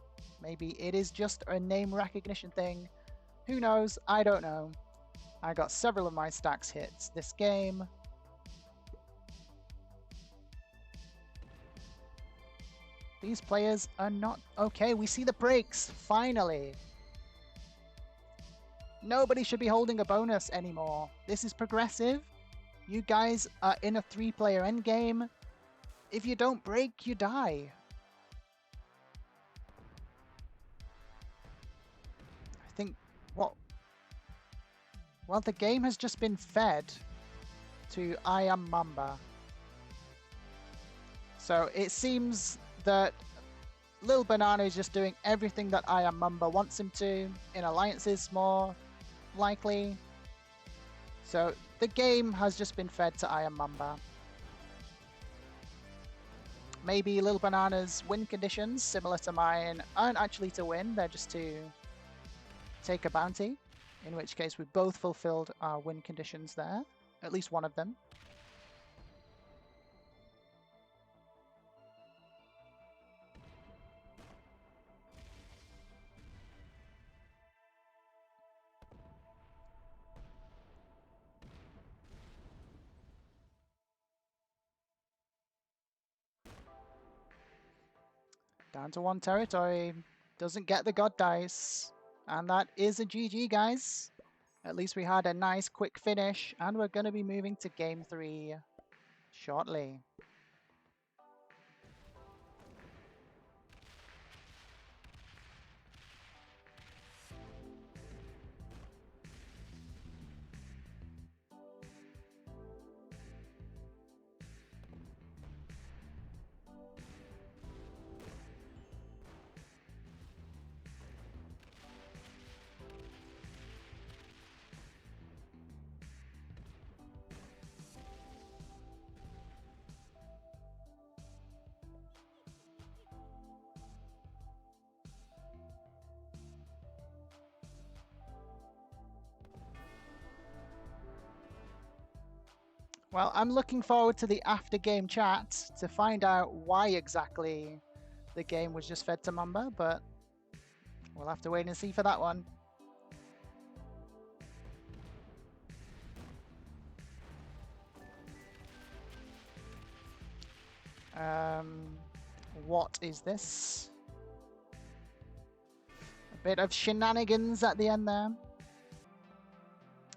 Maybe it is just a name recognition thing. Who knows? I don't know. I got several of my stacks hits this game. These players are not okay. We see the breaks, finally. Nobody should be holding a bonus anymore. This is progressive. You guys are in a 3-player endgame. If you don't break, you die. I think what? Well, the game has just been fed to I Am Mamba. So it seems that Lil Banana is just doing everything that I Am Mamba wants him to, in alliances more likely. So the game has just been fed to I Am Mamba. Maybe Lil Banana's win conditions, similar to mine, aren't actually to win, they're just to take a bounty, in which case we both fulfilled our win conditions there, at least one of them. Down to 1 territory, doesn't get the god dice, and that is a GG, guys. At least we had a nice quick finish, and we're going to be moving to game 3 shortly. Well, I'm looking forward to the after-game chat to find out why exactly the game was just fed to Mamba, but we'll have to wait and see for that one. What is this? A bit of shenanigans at the end there.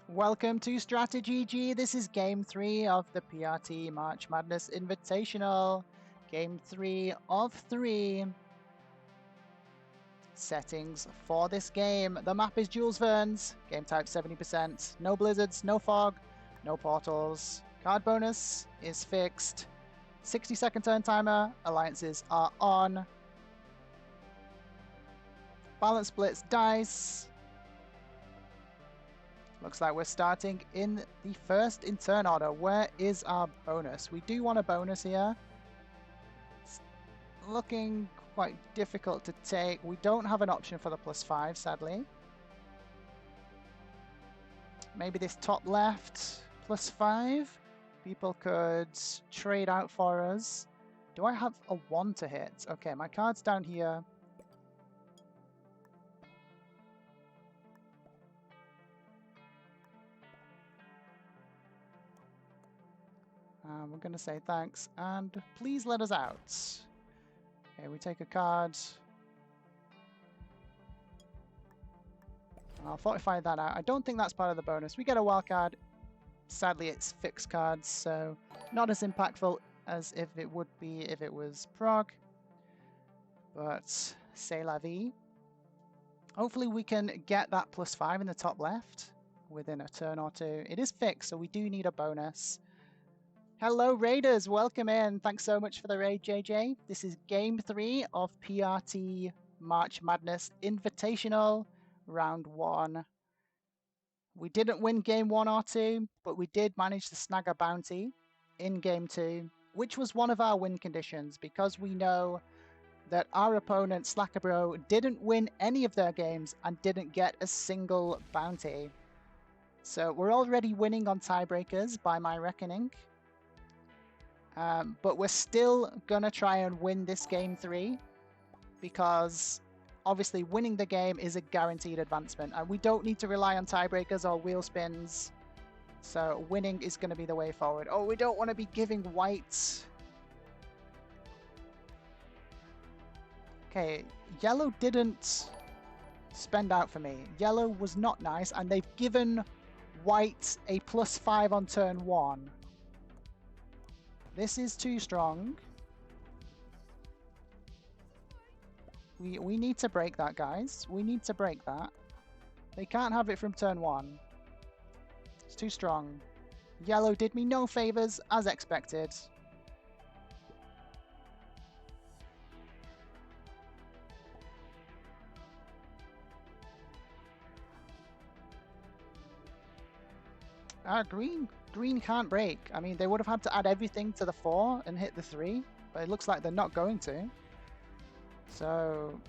Welcome to StratiGG. This is Game 3 of the PRT March Madness Invitational. Game 3 of 3. Settings for this game. The map is Jules Verne's. Game type 70%. No blizzards, no fog, no portals. Card bonus is fixed. 60-second turn timer. Alliances are on. Balance splits dice. Looks like we're starting in the first in turn order. Where is our bonus? We do want a bonus here. It's looking quite difficult to take. We don't have an option for the +5, sadly. Maybe this top left +5. People could trade out for us. Do I have a 1 to hit? Okay, my card's down here. We're going to say thanks and please let us out. Okay, we take a card. I'll fortify that out. I don't think that's part of the bonus. We get a wild card. Sadly, it's fixed cards, so not as impactful as if it would be if it was prog. But c'est la vie. Hopefully we can get that +5 in the top left within a turn or two. It is fixed, so we do need a bonus. Hello Raiders, welcome in. Thanks so much for the raid, JJ. This is Game 3 of PRT March Madness Invitational, Round 1. We didn't win Game 1 or 2, but we did manage to snag a bounty in Game 2, which was one of our win conditions, because we know that our opponent, Slackerbro, didn't win any of their games and didn't get a single bounty. So we're already winning on tiebreakers by my reckoning. But we're still going to try and win this Game 3 because obviously winning the game is a guaranteed advancement and we don't need to rely on tiebreakers or wheel spins. So winning is going to be the way forward. Oh, we don't want to be giving white. Okay, yellow didn't spend out for me. Yellow was not nice and they've given white a +5 on turn 1. This is too strong. We need to break that, guys. We need to break that. They can't have it from turn 1. It's too strong. Yellow did me no favors, as expected. Green can't break. I mean, they would have had to add everything to the 4 and hit the 3, but it looks like they're not going to. So,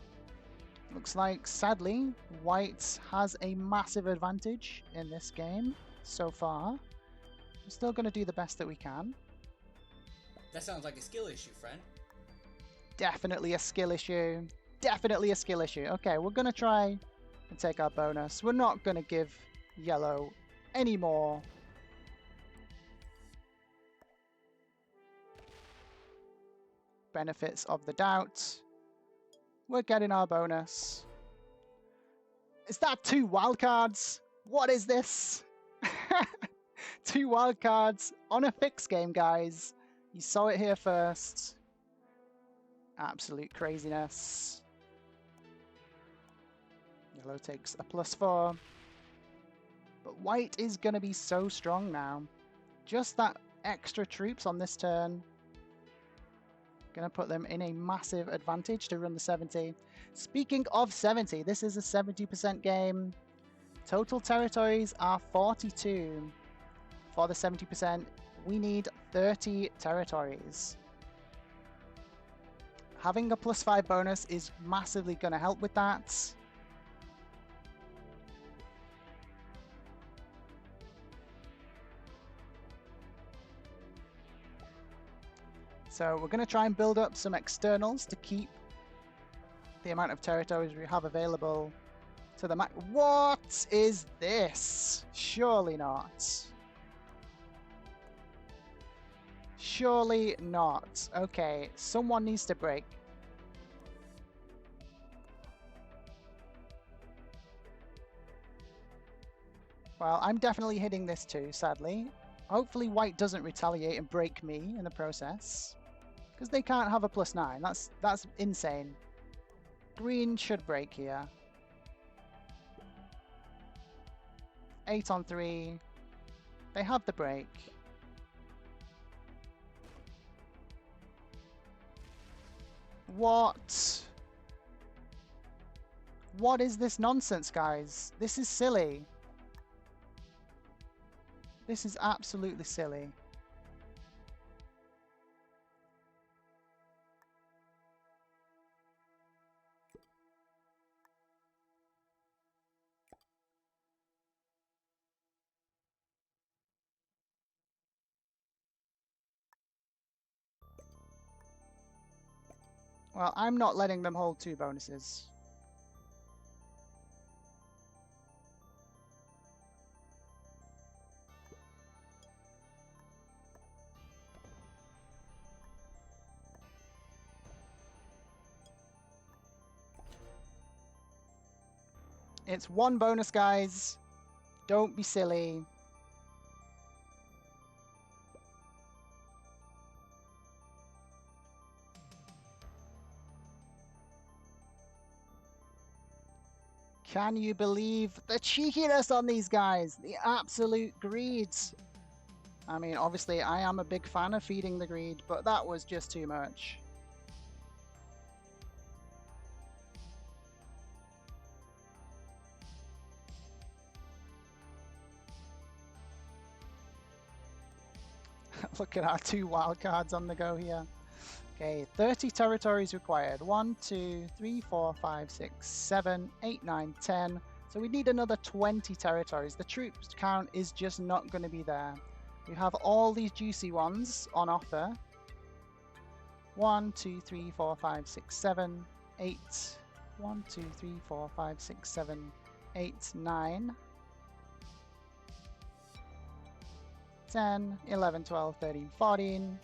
looks like, sadly, white has a massive advantage in this game so far. We're still going to do the best that we can. That sounds like a skill issue, friend. Definitely a skill issue. Definitely a skill issue. Okay, we're going to try and take our bonus. We're not going to give yellow any more. Benefits of the doubt. We're getting our bonus. Is that 2 wildcards? What is this? 2 wildcards on a fixed game, guys. You saw it here first. Absolute craziness. Yellow takes a +4. But white is going to be so strong now. Just that extra troops on this turn. Going to put them in a massive advantage to run the 70. Speaking of 70, this is a 70% game. Total territories are 42. For the 70%, we need 30 territories. Having a +5 bonus is massively going to help with that. So we're going to try and build up some externals to keep the amount of territories we have available to the max. What is this? Surely not. Surely not. Okay, someone needs to break. Well, I'm definitely hitting this too, sadly. Hopefully white doesn't retaliate and break me in the process. Because they can't have a +9. That's insane. Green should break here. 8 on 3. They have the break. What? What is this nonsense, guys? This is silly. This is absolutely silly. Well, I'm not letting them hold 2 bonuses. It's 1 bonus, guys. Don't be silly. Can you believe the cheekiness on these guys? The absolute greed. I mean, obviously, I am a big fan of feeding the greed, but that was just too much. Look at our 2 wildcards on the go here. Okay, 30 territories required. 1, 2, 3, 4, 5, 6, 7, 8, 9, 10. So we need another 20 territories. The troops count is just not going to be there. We have all these juicy ones on offer. 1, 2, 3, 4, 5, 6, 7, 8. 1, 2, 3, 4, 5, 6, 7, 8, 9. 10, 11, 12, 13, 14,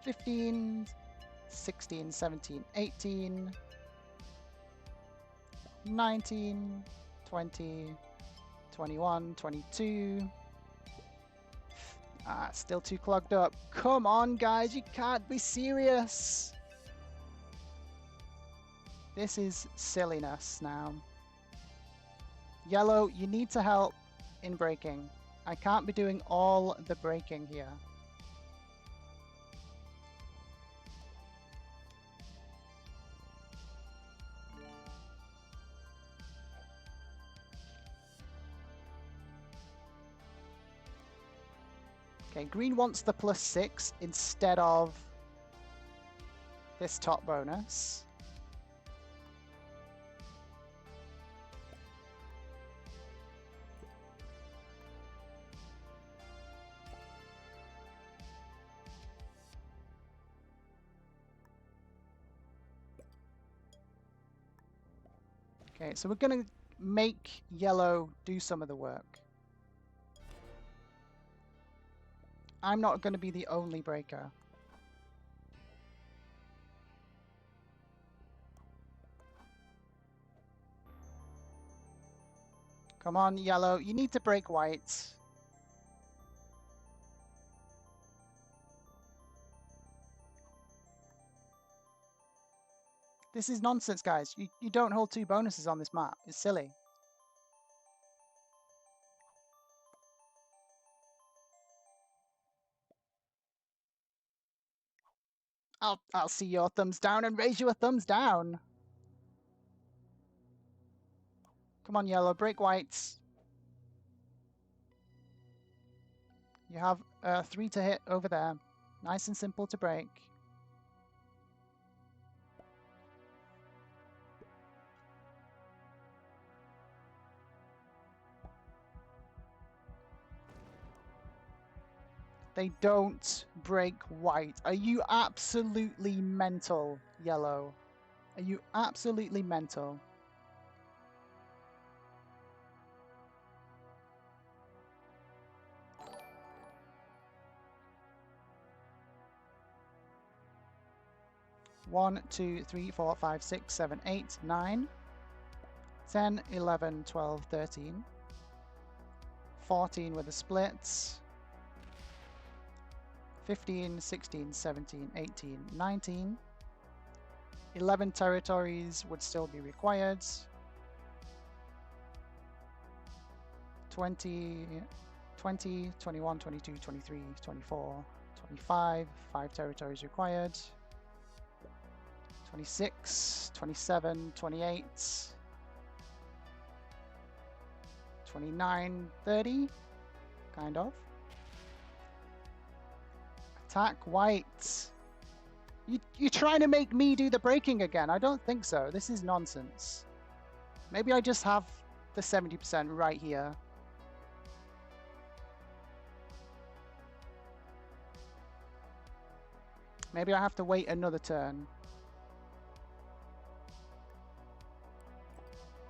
15, 16, 17, 18, 19, 20, 21, 22. Still too clogged up. Come on, guys, you can't be serious. This is silliness now. Yellow, you need to help in breaking. I can't be doing all the breaking here. Okay, green wants the +6 instead of this top bonus. Okay, so we're going to make yellow do some of the work. I'm not going to be the only breaker. Come on, yellow. You need to break white. This is nonsense, guys. You don't hold 2 bonuses on this map. It's silly. I'll see your thumbs down and raise you a thumbs down. Come on, yellow. Break whites. You have 3 to hit over there. Nice and simple to break. They don't break white. Are you absolutely mental, yellow? Are you absolutely mental? One, 2, 3, 4, 5, 6, 7, 8, 9, 10, 11, 12, 13, 14 with the splits, 15, 16, 17, 18, 19, 11 territories would still be required, 20, 20, 21, 22, 23, 24, 25, 5 territories required, 26, 27, 28, 29, 30, kind of. Attack white. You're trying to make me do the breaking again. I don't think so. This is nonsense. Maybe I just have the 70% right here. Maybe I have to wait another turn.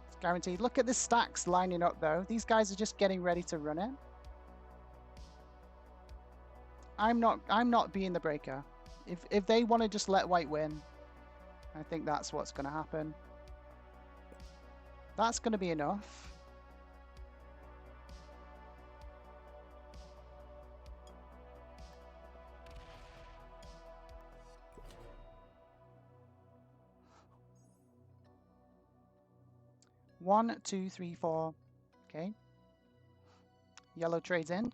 It's guaranteed. Look at the stacks lining up though. These guys are just getting ready to run it. I'm not being the breaker. If they want to just let white win, I think that's what's going to happen. That's going to be enough. One, two, three, four. Okay. Yellow trades in.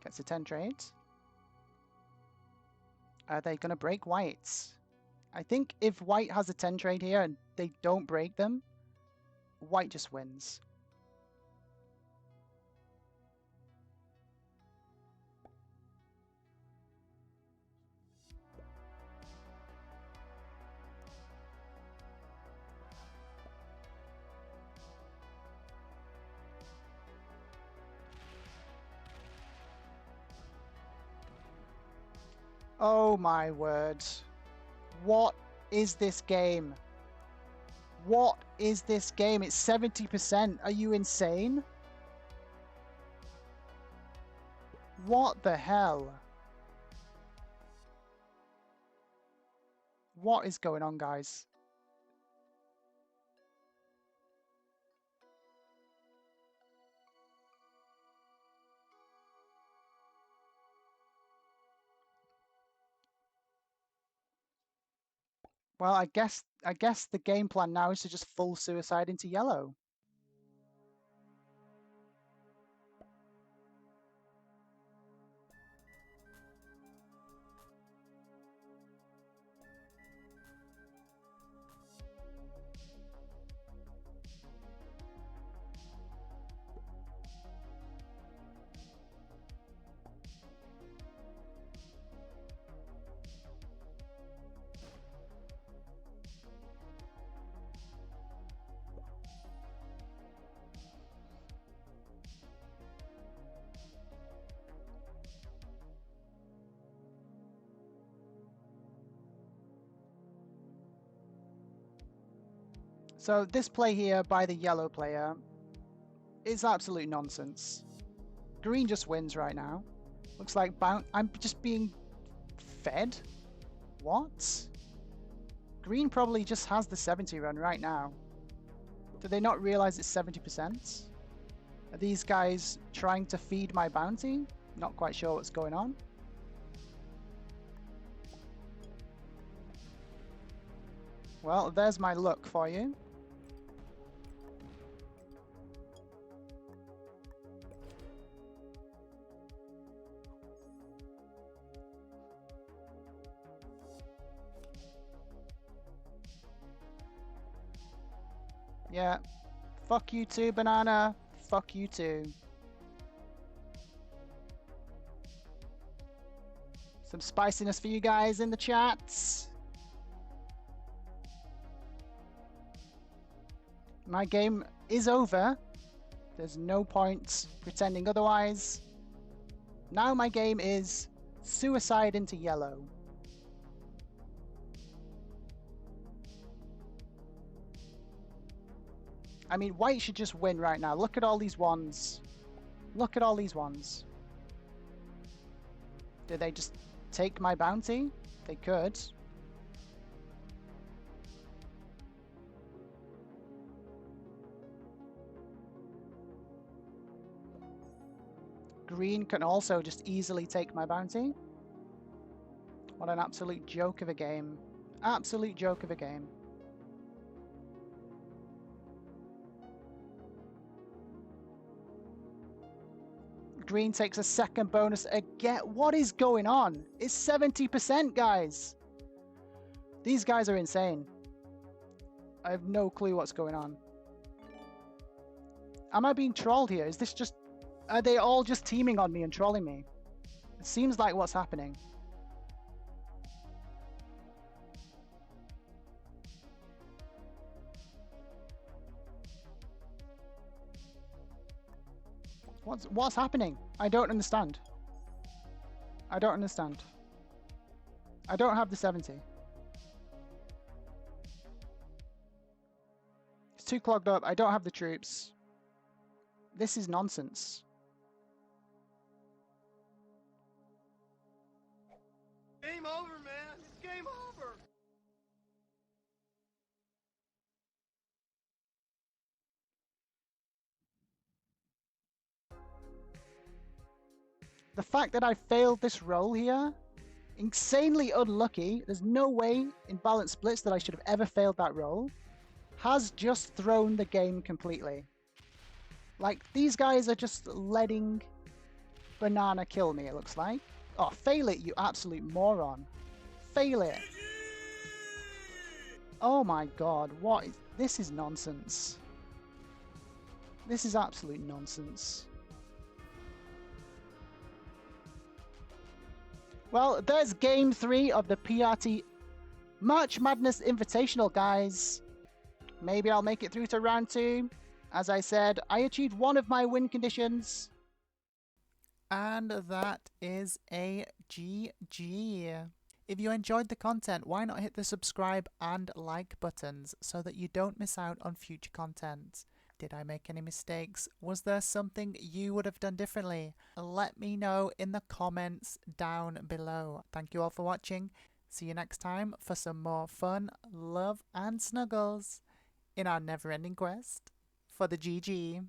Gets a 10 trades. Are they going to break whites? I think if white has a 10 trade here and they don't break them, white just wins. Oh my word. What is this game? What is this game? It's 70%. Are you insane? What the hell? What is going on, guys? Well, I guess the game plan now is to just full suicide into yellow. So this play here by the yellow player is absolute nonsense. Green just wins right now. Looks like I'm just being fed. What? Green probably just has the 70 run right now. Do they not realize it's 70%? Are these guys trying to feed my bounty? Not quite sure what's going on. Well, there's my luck for you. Yeah. Fuck you too, banana. Fuck you too. Some spiciness for you guys in the chats. My game is over. There's no point pretending otherwise. Now my game is suicide into yellow. I mean, white should just win right now. Look at all these ones. Look at all these ones. Did they just take my bounty? They could. Green can also just easily take my bounty. What an absolute joke of a game. Absolute joke of a game. Green takes a second bonus again. What is going on? It's 70%, guys. These guys are insane. I have no clue what's going on. Am I being trolled here? Is this just... Are they all just teaming on me and trolling me? It seems like what's happening. What's happening? I don't understand. I don't understand. I don't have the 70. It's too clogged up. I don't have the troops. This is nonsense. Game over, man. It's game over. The fact that I failed this roll here, insanely unlucky, there's no way in balanced splits that I should have ever failed that roll, has just thrown the game completely. Like, these guys are just letting Banana kill me, it looks like. Oh, fail it, you absolute moron. Fail it. Oh my god, what is... This is nonsense. This is absolute nonsense. Well, there's game 3 of the PRT March Madness Invitational, guys. Maybe I'll make it through to round 2. As I said, I achieved one of my win conditions. And that is a GG. If you enjoyed the content, why not hit the subscribe and like buttons so that you don't miss out on future content? Did I make any mistakes? Was there something you would have done differently? Let me know in the comments down below. Thank you all for watching. See you next time for some more fun, love and snuggles in our never-ending quest for the GG.